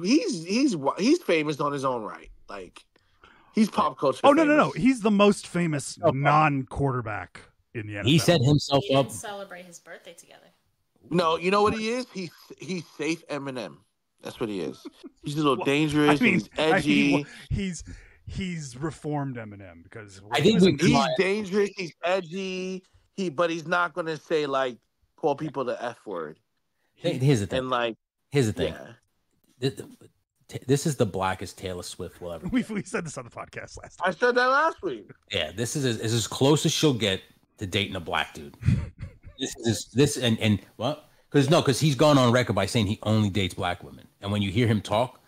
Speaker 3: famous on his own right. Like he's pop culture.
Speaker 2: Oh no! He's the most famous non-quarterback in the NFL.
Speaker 1: He set himself
Speaker 4: up.
Speaker 1: Didn't
Speaker 4: celebrate his birthday together.
Speaker 3: No, you know what he is? He's safe Eminem. That's what he is. He's a little dangerous. He's edgy.
Speaker 2: He's reformed Eminem because
Speaker 3: I think he's dangerous. He's edgy. But he's not gonna say like call people the F word.
Speaker 1: Here's the thing.
Speaker 3: And
Speaker 1: here's the thing. Yeah. This is the blackest Taylor Swift will ever.
Speaker 2: We said this on the podcast last time.
Speaker 3: I said that last week.
Speaker 1: Yeah, this is as close as she'll get to dating a black dude. this and what? Because he's gone on record by saying he only dates black women, and when you hear him talk,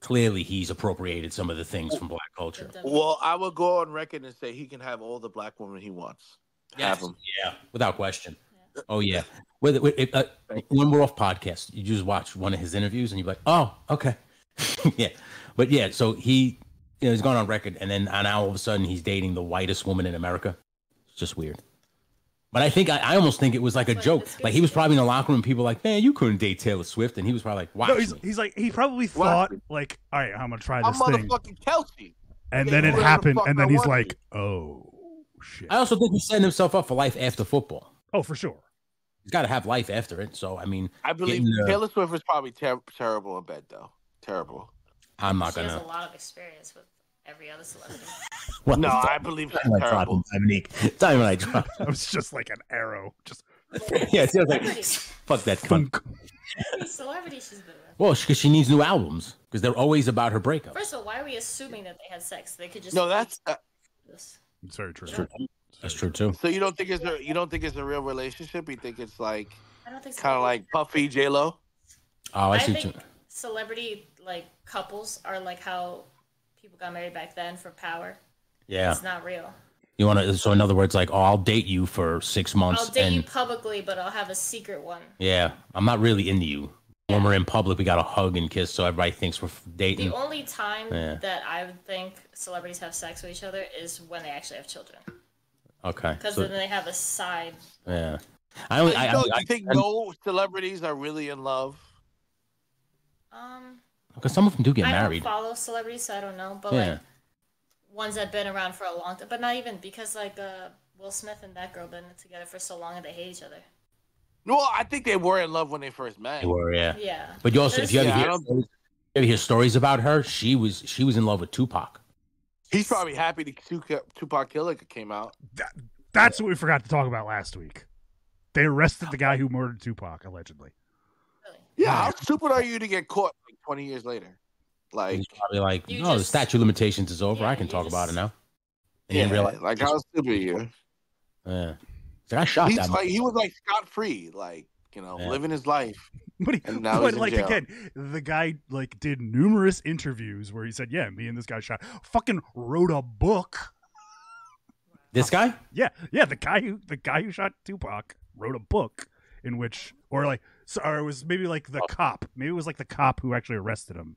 Speaker 1: clearly he's appropriated some of the things from black culture.
Speaker 3: Well, I will go on record and say he can have all the black women he wants.
Speaker 1: Have them. Yeah, without question. Yeah. Oh yeah. When we're off podcast, you just watch one of his interviews and you're like, oh, okay. Yeah. But yeah, so he's gone on record and now all of a sudden he's dating the whitest woman in America. It's just weird. But I think I almost think it was like a joke. Like he was probably in the locker room and people were like, man, you couldn't date Taylor Swift. And he was probably like, wow.
Speaker 2: No, he's like, he probably thought like, all right, I'm going to try this thing.
Speaker 3: I'm motherfucking Kelsey.
Speaker 2: And then it happened. And then he's like, oh. Shit.
Speaker 1: I also think he's setting himself up for life after football.
Speaker 2: Oh, for sure.
Speaker 1: He's got to have life after it. So, I mean,
Speaker 3: I believe Taylor Swift was probably terrible in bed, though. Terrible.
Speaker 1: I'm not
Speaker 4: gonna. She has a lot of experience with every other celebrity.
Speaker 3: Well, no, I believe she's terrible.
Speaker 1: Diamonique. Time when I dropped.
Speaker 2: That was just like an arrow. Just
Speaker 1: yeah, it was like fuck that cunt.
Speaker 4: Celebrity she's been with.
Speaker 1: Well, because she needs new albums because they're always about her breakup.
Speaker 4: First of all, why are we assuming that they had sex? They could just
Speaker 3: that's.
Speaker 2: It's very true.
Speaker 1: That's true too.
Speaker 3: So you don't think it's a real relationship? You think it's like
Speaker 4: I don't think so.
Speaker 3: Kind of like Puffy J-Lo?
Speaker 1: Oh, I
Speaker 4: think celebrity like couples are like how people got married back then for power.
Speaker 1: Yeah,
Speaker 4: it's not real.
Speaker 1: You want to? So in other words, like, oh, I'll date you for 6 months.
Speaker 4: I'll date you publicly, but I'll have a secret one.
Speaker 1: Yeah, I'm not really into you. When we're in public, we got to hug and kiss, so everybody thinks we're dating.
Speaker 4: The only time that I would think celebrities have sex with each other is when they actually have children.
Speaker 1: Okay.
Speaker 4: Because then they have a side.
Speaker 1: Yeah.
Speaker 3: I think no celebrities are really in love.
Speaker 1: Because some of them do get married.
Speaker 4: I don't follow celebrities, so I don't know. But like ones that've been around for a long time, but not even because like Will Smith and that girl been together for so long and they hate each other.
Speaker 3: Well, I think they were in love when they first met.
Speaker 1: They were, yeah.
Speaker 4: Yeah.
Speaker 1: But you also, if you ever hear stories about her, she was in love with Tupac.
Speaker 3: He's probably happy Tupac Killer came out.
Speaker 2: That's what we forgot to talk about last week. They arrested the guy who murdered Tupac, allegedly.
Speaker 4: Really?
Speaker 3: Yeah, how stupid are you to get caught like 20 years later? Like,
Speaker 1: he's probably like, the statute of limitations is over. I can talk about it now. And
Speaker 3: yeah, realize, like how stupid are you?
Speaker 1: Yeah. I shot that.
Speaker 3: Like, he was like scot free, like living his life.
Speaker 2: But again, the guy like did numerous interviews where he said, "Yeah, me and this guy shot." Fucking wrote a book.
Speaker 1: This guy?
Speaker 2: Yeah. The guy who shot Tupac wrote a book in which, or it was maybe like the cop. Maybe it was like the cop who actually arrested him.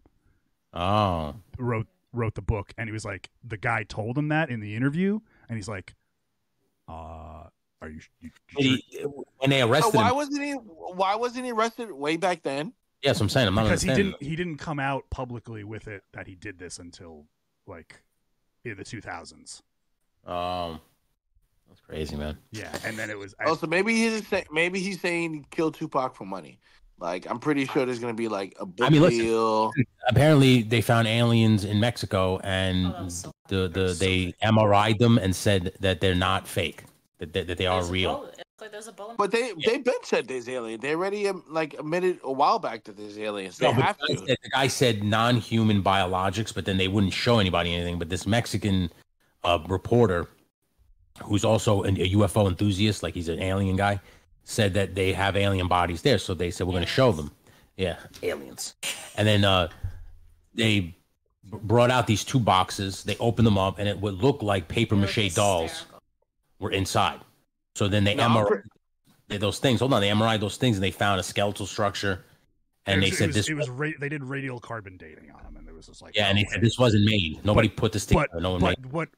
Speaker 1: Oh.
Speaker 2: Wrote the book, and he was like, the guy told him that in the interview, and he's like, are you
Speaker 1: when they arrested him?
Speaker 3: Why wasn't he arrested way back then?
Speaker 1: Yes, I'm saying
Speaker 2: because he didn't come out publicly with it that he did this until like in the 2000s.
Speaker 1: That's crazy, man.
Speaker 2: Yeah, and then it was.
Speaker 3: So maybe he's saying he killed Tupac for money, Like, I'm pretty sure there's gonna be like a book
Speaker 1: deal. Apparently, they found aliens in Mexico, and they MRI'd them and said that they're not fake, that they are real.
Speaker 4: Like there's a bone.
Speaker 3: But they've been said there's aliens. They already admitted a while back that there's aliens. They have to.
Speaker 1: The guy said non-human biologics, but then they wouldn't show anybody anything. But this Mexican reporter, who's also a UFO enthusiast, like he's an alien guy, said that they have alien bodies there. So they said, we're going to show them. Yeah, aliens. And then they brought out these 2 boxes. They opened them up, and it would look like paper mache dolls were inside. So then they MRI those things. Hold on, they MRI those things, and they found a skeletal structure. And they said
Speaker 2: they did radial carbon dating on them, and it was just like
Speaker 1: and they said this wasn't made. Nobody put this together. No one made.
Speaker 2: What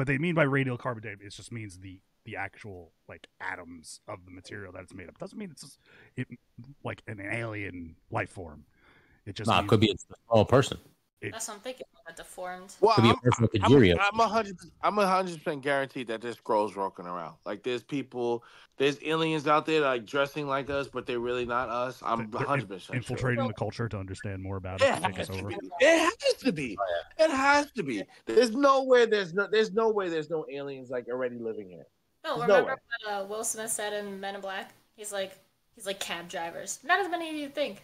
Speaker 2: they mean by radial carbon dating, it just means the actual like atoms of the material that it's made of. Doesn't mean it's just like an alien life form. It just
Speaker 1: it could be a small person.
Speaker 4: That's what I'm thinking. Deformed.
Speaker 3: Well,
Speaker 1: I'm
Speaker 3: 100% guaranteed that there's scrolls walking around. Like there's aliens out there like dressing like us, but they're really not us. I'm 100%
Speaker 2: infiltrating the culture to understand more about it.
Speaker 3: It has to be. It has to be. There's no way there's no aliens like already living here.
Speaker 4: No, remember what Will Smith said in Men in Black? He's like cab drivers. Not as many as you think.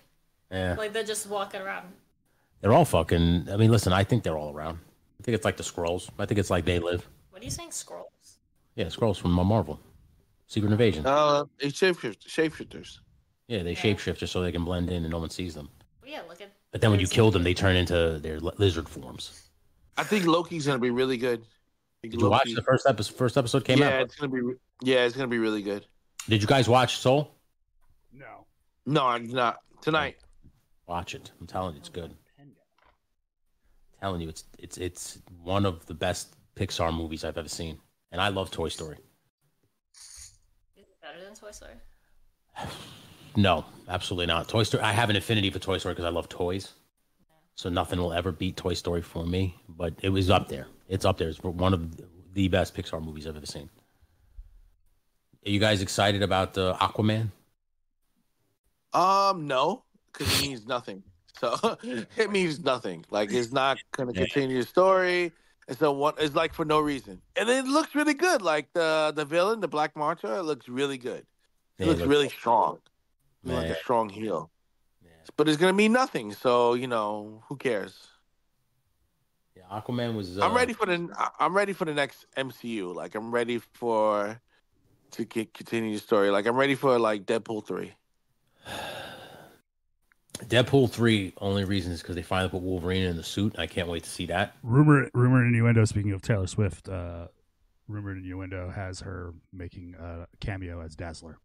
Speaker 1: Yeah.
Speaker 4: Like they're just walking around.
Speaker 1: They're all fucking. I mean, listen. I think they're all around. I think it's like the Skrulls. I think it's like they live.
Speaker 4: What are you saying, Skrulls?
Speaker 1: Yeah, Skrulls from Marvel. Secret Invasion.
Speaker 3: They shapeshifters.
Speaker 1: Yeah, they shapeshifters so they can blend in and no one sees them.
Speaker 4: Well, yeah, look at.
Speaker 1: But then when you kill them, they turn into their lizard forms.
Speaker 3: I think Loki's gonna be really good.
Speaker 1: Did you watch the first episode? First episode came out.
Speaker 3: It's gonna be really good.
Speaker 1: Did you guys watch Soul?
Speaker 3: No, I'm not tonight.
Speaker 1: Watch it. I'm telling you, it's good. Telling you, it's one of the best Pixar movies I've ever seen, and I love Toy Story.
Speaker 4: Is it better than Toy Story?
Speaker 1: No, absolutely not. Toy Story. I have an affinity for Toy Story because I love toys, so nothing will ever beat Toy Story for me. But it was up there. It's up there. It's one of the best Pixar movies I've ever seen. Are you guys excited about Aquaman?
Speaker 3: No, because it means nothing. So it means nothing. Like it's not gonna continue the story. And so it's like for no reason. And it looks really good. Like the villain, the Black Manta, looks really good. It looks really strong. Like a strong heel. Yeah. But it's gonna mean nothing. So who cares?
Speaker 1: Yeah, Aquaman was.
Speaker 3: I'm ready for the next MCU. Like I'm ready to continue the story. Like I'm ready for like Deadpool 3.
Speaker 1: Deadpool 3, only reason is because they finally put Wolverine in the suit. I can't wait to see that.
Speaker 2: Rumor and innuendo, speaking of Taylor Swift, rumor and innuendo has her making a cameo as Dazzler.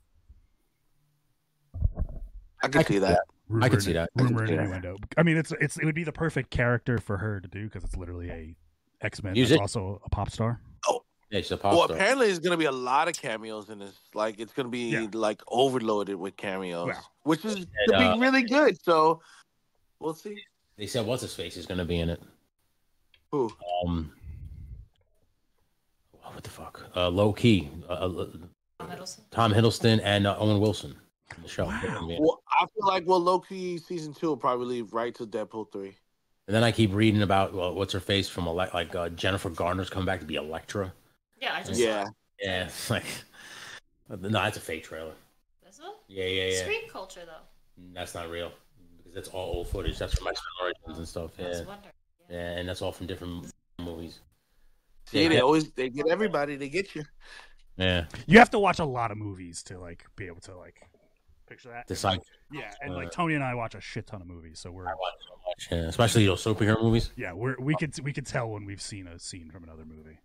Speaker 3: I can see that.
Speaker 1: I could see that.
Speaker 2: Rumor and innuendo. I mean, it would be the perfect character for her to do because it's literally a X-Men that's also a pop star.
Speaker 3: Oh.
Speaker 1: Yeah, she's a pop star.
Speaker 3: Apparently there's going to be a lot of cameos in this. Like, it's going to be, like, overloaded with cameos, which is to be really good. So, we'll see.
Speaker 1: They said what's-his-face is going to be in it.
Speaker 3: Who?
Speaker 1: What the fuck? Low-key. Tom Hiddleston and Owen Wilson in the show.
Speaker 3: Wow. Well, I feel like, Low-key season 2 will probably leave right to Deadpool 3.
Speaker 1: And then I keep reading about, what's-her-face from, Jennifer Garner's coming back to be Elektra.
Speaker 4: Yeah, I just
Speaker 3: Yeah,
Speaker 1: it's like no, that's a fake trailer.
Speaker 4: Is it?
Speaker 1: Yeah.
Speaker 4: Street culture though.
Speaker 1: That's not real because that's all old footage. That's from X-Men Origins and stuff. Yeah, and that's all from different movies.
Speaker 3: See, they get everybody. They get you.
Speaker 1: Yeah,
Speaker 2: you have to watch a lot of movies to like be able to like picture that.
Speaker 1: Decide.
Speaker 2: Yeah, and like Tony and I watch a shit ton of movies, so we're.
Speaker 1: I watch so much, especially those superhero movies.
Speaker 2: Yeah, we could tell when we've seen a scene from another movie.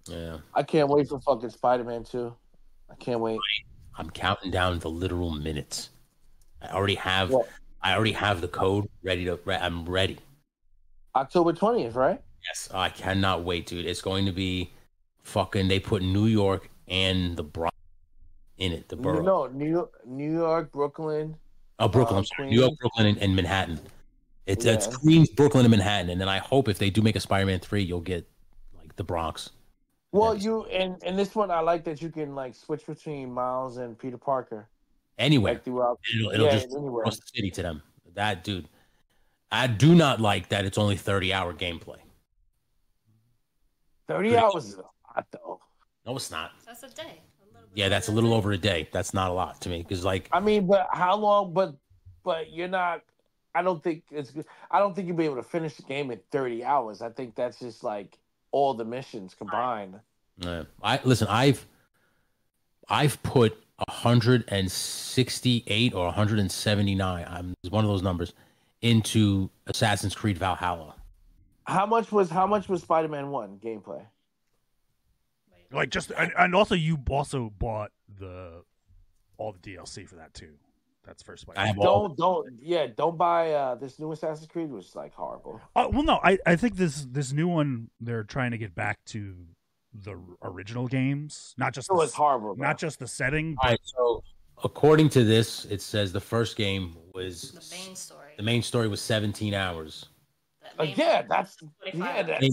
Speaker 1: Yeah,
Speaker 3: I can't wait for fucking Spider-Man 2. I can't wait.
Speaker 1: I'm counting down the literal minutes. I already have the code ready to. I'm ready.
Speaker 3: October 20th, right?
Speaker 1: Yes, I cannot wait, dude. It's going to be fucking. They put New York and the Bronx in it. The borough.
Speaker 3: No, New York, Brooklyn.
Speaker 1: Oh, Brooklyn. I'm sorry. New York, Brooklyn, and Manhattan. It's Queens, Brooklyn, and Manhattan. And then I hope if they do make a Spider-Man 3, you'll get like the Bronx.
Speaker 3: Well, in this one, I like that you can like switch between Miles and Peter Parker.
Speaker 1: Anywhere.
Speaker 3: Like throughout,
Speaker 1: it'll just cross the city to them. That dude. I do not like that it's only 30-hour gameplay.
Speaker 3: 30 hours is a lot, though.
Speaker 1: No, it's not.
Speaker 4: That's a day.
Speaker 1: Yeah, that's a little over a day. That's not a lot to me because, like,
Speaker 3: I mean, but how long? But you're not. I don't think it's good. I don't think you'll be able to finish the game in 30 hours. I think that's just like all the missions combined.
Speaker 1: I've put 168 or 179. One of those numbers into Assassin's Creed Valhalla.
Speaker 3: How much was Spider-Man 1 gameplay?
Speaker 2: Like and also you also bought all the DLC for that too. That's first Spider-Man.
Speaker 3: Don't buy this new Assassin's Creed, which is like horrible.
Speaker 2: Well, no, I think this new one they're trying to get back to the original games, not just
Speaker 3: it's horrible, bro.
Speaker 2: Not just the setting.
Speaker 1: All right, so according to this, it says the first game was
Speaker 4: the main story.
Speaker 1: The main story was 17 hours.
Speaker 3: That was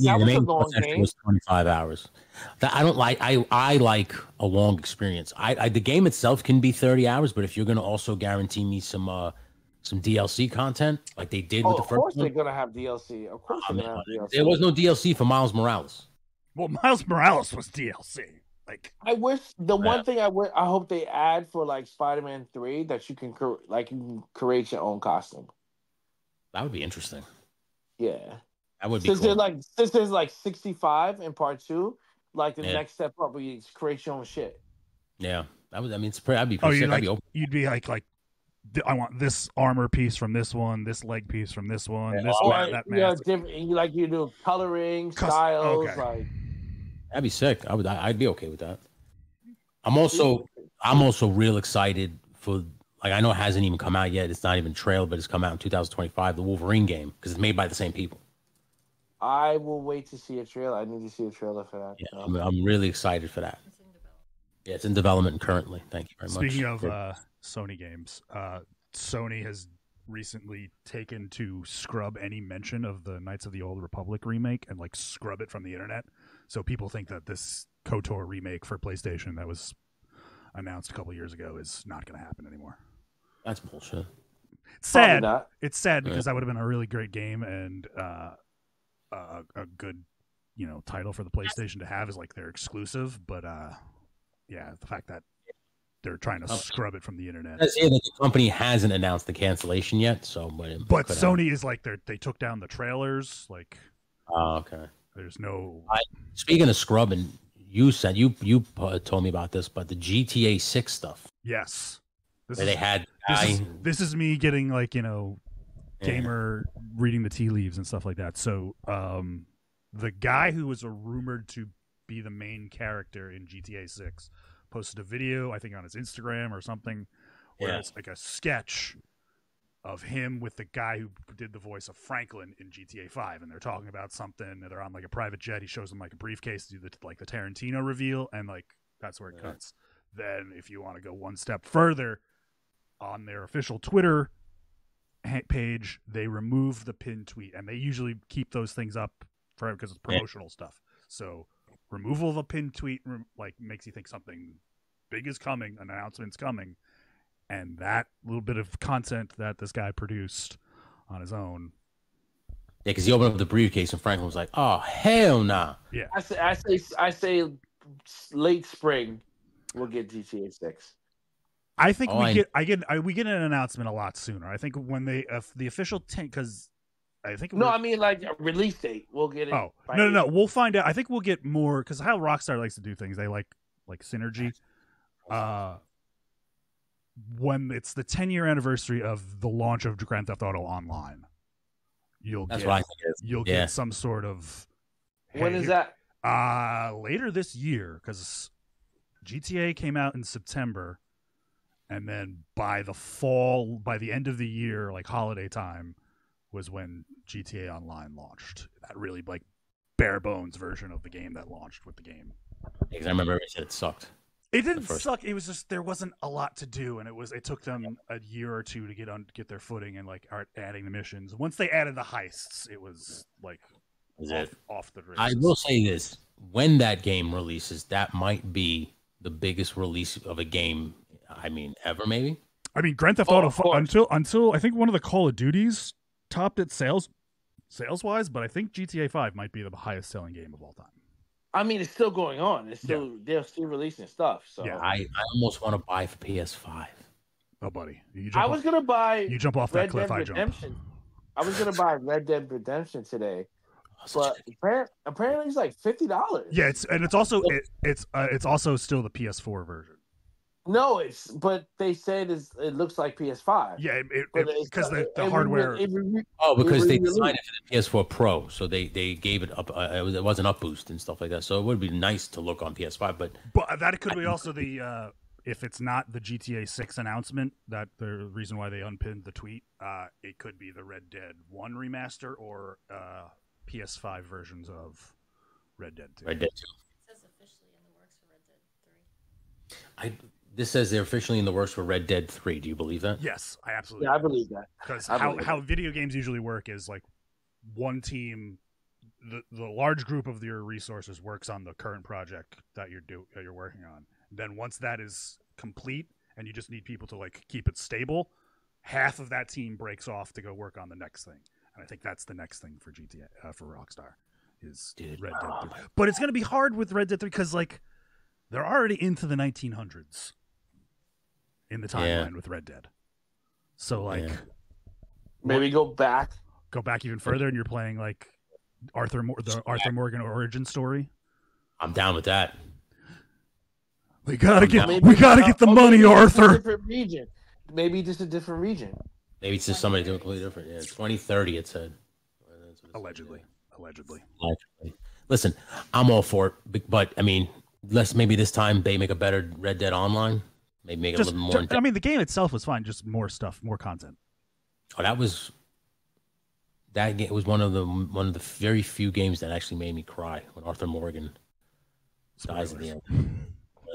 Speaker 3: a long game.
Speaker 1: Was 25 hours. I don't like. I like a long experience. The game itself can be 30 hours, but if you're going to also guarantee me some DLC content, like they did with the first one,
Speaker 3: of course they're going to have DLC. Of course they're going to have DLC.
Speaker 1: There was no DLC for Miles Morales.
Speaker 2: Well, Miles Morales was DLC. Like,
Speaker 3: I wish one thing I hope they add for like Spider-Man 3 that you can create your own costume.
Speaker 1: That would be interesting.
Speaker 3: Yeah,
Speaker 1: that would be cool.
Speaker 3: Since there's like 65 in part 2, like the next step up, where you create your own shit.
Speaker 1: Yeah, that would. I mean, it's pretty. I'd be pretty sick.
Speaker 2: You'd be like, I want this armor piece from this one, this leg piece from this one, this that mask.
Speaker 3: Different. You do coloring styles. Okay. Like
Speaker 1: that'd be sick. I'd be okay with that. I'm also real excited for. Like, I know it hasn't even come out yet. It's not even trailed, but it's come out in 2025, the Wolverine game, because it's made by the same people.
Speaker 3: I will wait to see a trailer. I need to see a trailer for that.
Speaker 1: Yeah, I'm really excited for that. Yeah, it's in development currently. Thank you very much.
Speaker 2: Speaking of Sony games, Sony has recently taken to scrub any mention of the Knights of the Old Republic remake and like scrub it from the internet. So people think that this KOTOR remake for PlayStation that was announced a couple years ago is not going to happen anymore.
Speaker 1: That's bullshit.
Speaker 2: It's sad. It's sad because that would have been a really great game and a good, title for the PlayStation to have is like their exclusive. But the fact that they're trying to scrub it from the internet.
Speaker 1: The company hasn't announced the cancellation yet, so
Speaker 2: but Sony is like they took down the trailers. Like,
Speaker 1: oh, okay.
Speaker 2: There's no.
Speaker 1: Speaking of scrubbing, you said you told me about this, but the GTA 6 stuff.
Speaker 2: Yes.
Speaker 1: This
Speaker 2: is me getting like, gamer reading the tea leaves and stuff like that. So the guy who was rumored to be the main character in GTA 6 posted a video, I think on his Instagram or something, where it's like a sketch of him with the guy who did the voice of Franklin in GTA 5, and they're talking about something. They're on like a private jet. He shows them like a briefcase to do the Tarantino reveal, and like that's where it cuts. Then, if you want to go one step further, on their official Twitter page, they removed the pinned tweet, and they usually keep those things up forever because it's promotional stuff. So, removal of a pinned tweet makes you think something big is coming, an announcement's coming, and that little bit of content that this guy produced on his own.
Speaker 1: Yeah, because he opened up the briefcase and Franklin was like, "Oh hell nah."
Speaker 2: Yeah,
Speaker 3: I say late spring we'll get GTA 6.
Speaker 2: I think we get an announcement a lot sooner. I think when the official because I think
Speaker 3: I mean like a release date. We'll get it.
Speaker 2: Oh no, we'll find out. I think we'll get more because how Rockstar likes to do things. They like synergy. When it's the 10-year anniversary of the launch of Grand Theft Auto Online, you'll get some sort of.
Speaker 3: When is that?
Speaker 2: Later this year, because GTA came out in September, and then by the end of the year, like holiday time, was when GTA Online launched. That really like bare bones version of the game that launched with the game.
Speaker 1: Because I remember it said it sucked.
Speaker 2: It didn't suck. It was just there wasn't a lot to do, and it took them a year or two to get their footing and like adding the missions. Once they added the heists, it was like off the rails.
Speaker 1: I will say this: when that game releases, that might be the biggest release of a game. I mean, ever maybe.
Speaker 2: I mean, Grand Theft Auto until I think one of the Call of Duties topped it sales wise, but I think GTA 5 might be the highest selling game of all time.
Speaker 3: I mean, it's still going on. It's still they're still releasing stuff. So
Speaker 2: yeah,
Speaker 1: I almost want to buy for PS5.
Speaker 2: Oh, buddy,
Speaker 3: I was gonna buy.
Speaker 2: You jump off that cliff, I jump.
Speaker 3: I was gonna buy Red Dead Redemption today, but apparently it's like $50.
Speaker 2: Yeah, it's also still the PS4 version.
Speaker 3: No, but they said it looks like PS5.
Speaker 2: Yeah, because the hardware.
Speaker 1: Because they designed it for the PS4 Pro, so they gave it up. It was an up boost and stuff like that. So it would be nice to look on PS5, but
Speaker 2: that could be also the if it's not the GTA 6 announcement, that the reason why they unpinned the tweet, it could be the Red Dead 1 remaster or PS5 versions of Red Dead 2.
Speaker 1: Red Dead 2.
Speaker 4: It says officially in the works for Red Dead 3.
Speaker 1: This says they're officially in the works for Red Dead 3. Do you believe that?
Speaker 2: Yes, I absolutely.
Speaker 3: Yeah, I believe that.
Speaker 2: Because how video games usually work is like one team, the large group of your resources works on the current project that you're working on. Then once that is complete and you just need people to like keep it stable, half of that team breaks off to go work on the next thing. And I think that's the next thing for GTA for Rockstar is Red Dead 3. But it's going to be hard with Red Dead 3 because like they're already into the 1900s in the timeline with Red Dead. So like
Speaker 3: maybe go back
Speaker 2: even further, and you're playing like Arthur Morgan origin story.
Speaker 1: I'm down with that.
Speaker 2: We gotta get the money, Arthur.
Speaker 3: Different region. Maybe just a different region.
Speaker 1: Maybe it's just somebody doing completely different. Yeah, 2030 it said.
Speaker 2: Allegedly.
Speaker 1: Listen, I'm all for it, but I mean, maybe this time they make a better Red Dead Online. Maybe make it a little more.
Speaker 2: I mean, the game itself was fine. Just more stuff, more content.
Speaker 1: Oh, that game was one of the very few games that actually made me cry when Arthur Morgan dies at the end.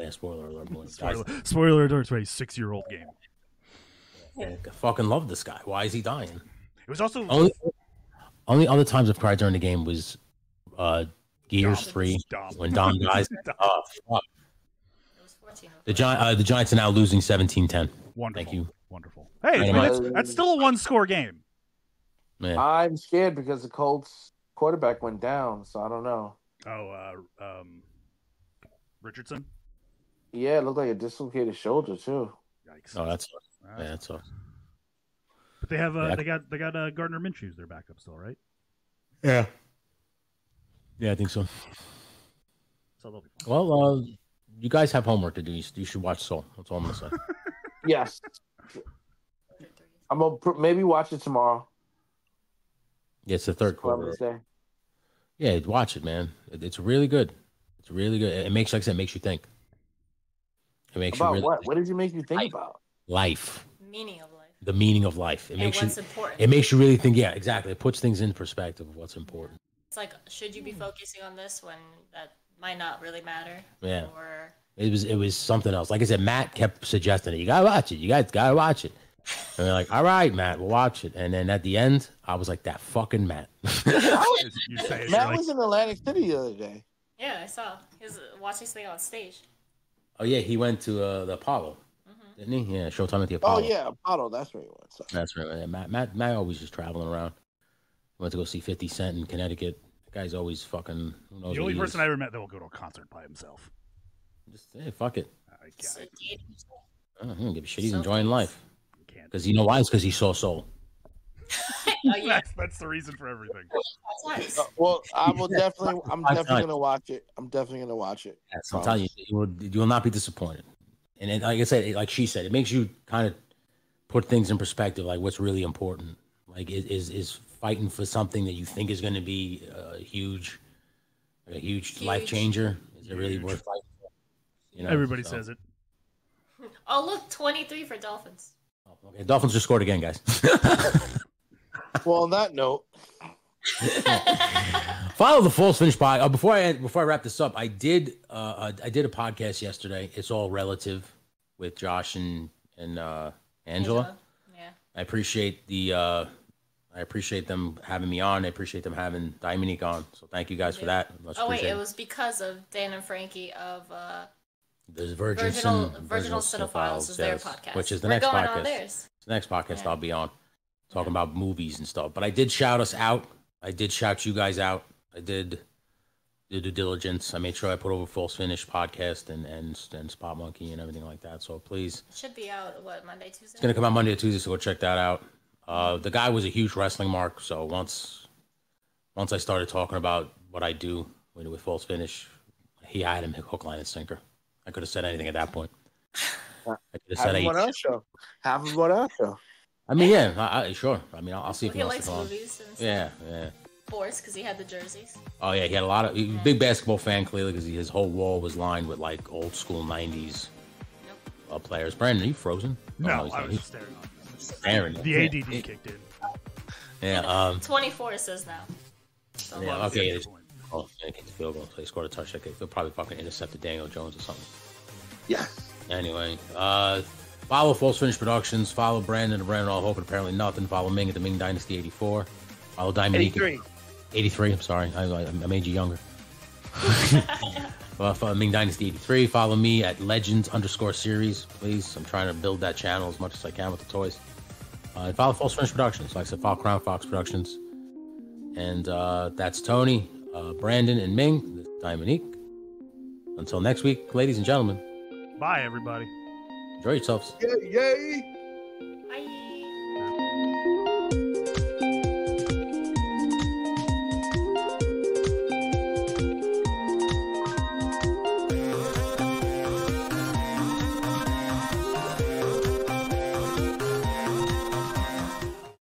Speaker 1: Yeah, spoiler alert, boy.
Speaker 2: Spoiler alert to a 6-year-old game.
Speaker 1: Yeah, I fucking love this guy. Why is he dying?
Speaker 2: It was also
Speaker 1: only other times I've cried during the game was Gears 3 when Dom dies. Oh fuck. The Giants are now losing 17-10.
Speaker 2: Wonderful.
Speaker 1: Thank you.
Speaker 2: Wonderful. Hey, that's still a one-score game.
Speaker 1: Man.
Speaker 3: I'm scared because the Colts quarterback went down, so I don't know.
Speaker 2: Richardson?
Speaker 3: Yeah, it looked like a dislocated shoulder too.
Speaker 2: Yikes.
Speaker 1: Oh, that's that's tough.
Speaker 2: But they have they got Gardner Minshew's their backup still, right?
Speaker 1: Yeah. Yeah, I think so.
Speaker 2: So they'll be fine.
Speaker 1: Well, you guys have homework to do. You should watch Soul. That's all I'm gonna say.
Speaker 3: Yes. I'm gonna maybe watch it tomorrow.
Speaker 1: Yeah, it's the third quarter. Yeah, watch it, man. It's really good. It's really good. It makes, like I said, it makes you think. It makes
Speaker 3: about
Speaker 1: you really
Speaker 3: what?
Speaker 1: think.
Speaker 3: What did you make you think about?
Speaker 1: Life.
Speaker 4: Meaning of life.
Speaker 1: The meaning of life. It makes
Speaker 4: what's
Speaker 1: you.
Speaker 4: Important.
Speaker 1: It makes you really think. Yeah, exactly. It puts things in perspective of what's important.
Speaker 4: It's like, should you be focusing on this when that might not really matter?
Speaker 1: Yeah.
Speaker 4: Or
Speaker 1: it was something else. Like I said, Matt kept suggesting it. You gotta watch it. You guys gotta watch it. And we're like, all right, Matt, we'll watch it. And then at the end, I was like, that fucking Matt.
Speaker 3: Matt was in Atlantic City the other day.
Speaker 4: Yeah, I saw. He was watching something on stage.
Speaker 1: Oh yeah, he went to the Apollo, didn't he? Yeah, Showtime at the Apollo.
Speaker 3: Oh yeah, Apollo. That's where he went. So.
Speaker 1: That's right. Yeah, Matt always just traveling around. Went to go see 50 Cent in Connecticut. That guy's always fucking. Who knows
Speaker 2: the only person I ever met that will go to a concert by himself.
Speaker 1: Just fuck it. I don't give a shit. He's
Speaker 4: So
Speaker 1: enjoying life. Because you know why? It's because he saw Soul.
Speaker 4: Oh, yeah.
Speaker 2: That's the reason for everything.
Speaker 3: Well, I'm definitely gonna watch it. I'm definitely gonna watch it.
Speaker 1: Yes, I'm telling you, you will not be disappointed. And then, like I said, like she said, it makes you kind of put things in perspective, like what's really important. Like is fighting for something that you think is going to be a huge life changer. Is it really worth fighting for? You know,
Speaker 2: everybody says it.
Speaker 4: Oh, look, 23 for Dolphins.
Speaker 1: Okay, Dolphins just scored again, guys.
Speaker 3: Well, on that note,
Speaker 1: follow the False Finish Pod. Before I wrap this up, I did a podcast yesterday. It's all relative with Josh and Angela.
Speaker 4: Yeah.
Speaker 1: I appreciate them having me on. I appreciate them having Diamonique on. So thank you guys for that.
Speaker 4: Wait, it was because of Dan and Frankie of
Speaker 1: There's
Speaker 4: Virginal Cinephiles is their podcast.
Speaker 1: Which is the next podcast. It's the next podcast I'll be on, talking about movies and stuff. But I did shout us out. I did shout you guys out. I did due diligence. I made sure I put over False Finish podcast and Spot Monkey and everything like that. So please.
Speaker 4: It should be out, Monday, Tuesday?
Speaker 1: It's going to come out Monday or Tuesday, so go check that out. The guy was a huge wrestling mark, so once I started talking about what I do with False Finish, he had him hook, line, and sinker. I could have said anything at that point. I could have said
Speaker 3: what else show? Have him what else show?
Speaker 1: I mean, yeah, sure. I mean, I'll see if
Speaker 4: he likes movies and stuff.
Speaker 1: Yeah.
Speaker 4: Force, because he had the jerseys.
Speaker 1: Oh yeah, he had a lot of big basketball fan clearly because his whole wall was lined with like old school '90s players. Brandon, are you frozen?
Speaker 2: No, I was just staring. The ADD kicked in.
Speaker 1: Yeah.
Speaker 4: 24 says now.
Speaker 1: So yeah. Okay. Oh, they kicked the field goal. So they scored a touchdown. They'll probably fucking intercepted Daniel Jones or something.
Speaker 3: Yeah.
Speaker 1: Anyway, follow False Finish Productions. Follow Brandon at Brandon All Hope and Apparently Nothing. Follow Ming at the Ming Dynasty 84. Follow Diamonique. 83. I'm sorry. I made you younger. Follow Ming Dynasty 83. Follow me at Legends_series, please. I'm trying to build that channel as much as I can with the toys. And follow False Finish Productions. Like I said, follow Crown Fox Productions. And that's Tony, Brandon, and Ming. This is Diamonique. Until next week, ladies and gentlemen.
Speaker 2: Bye, everybody.
Speaker 1: Enjoy yourselves.
Speaker 3: Yay!
Speaker 4: Bye.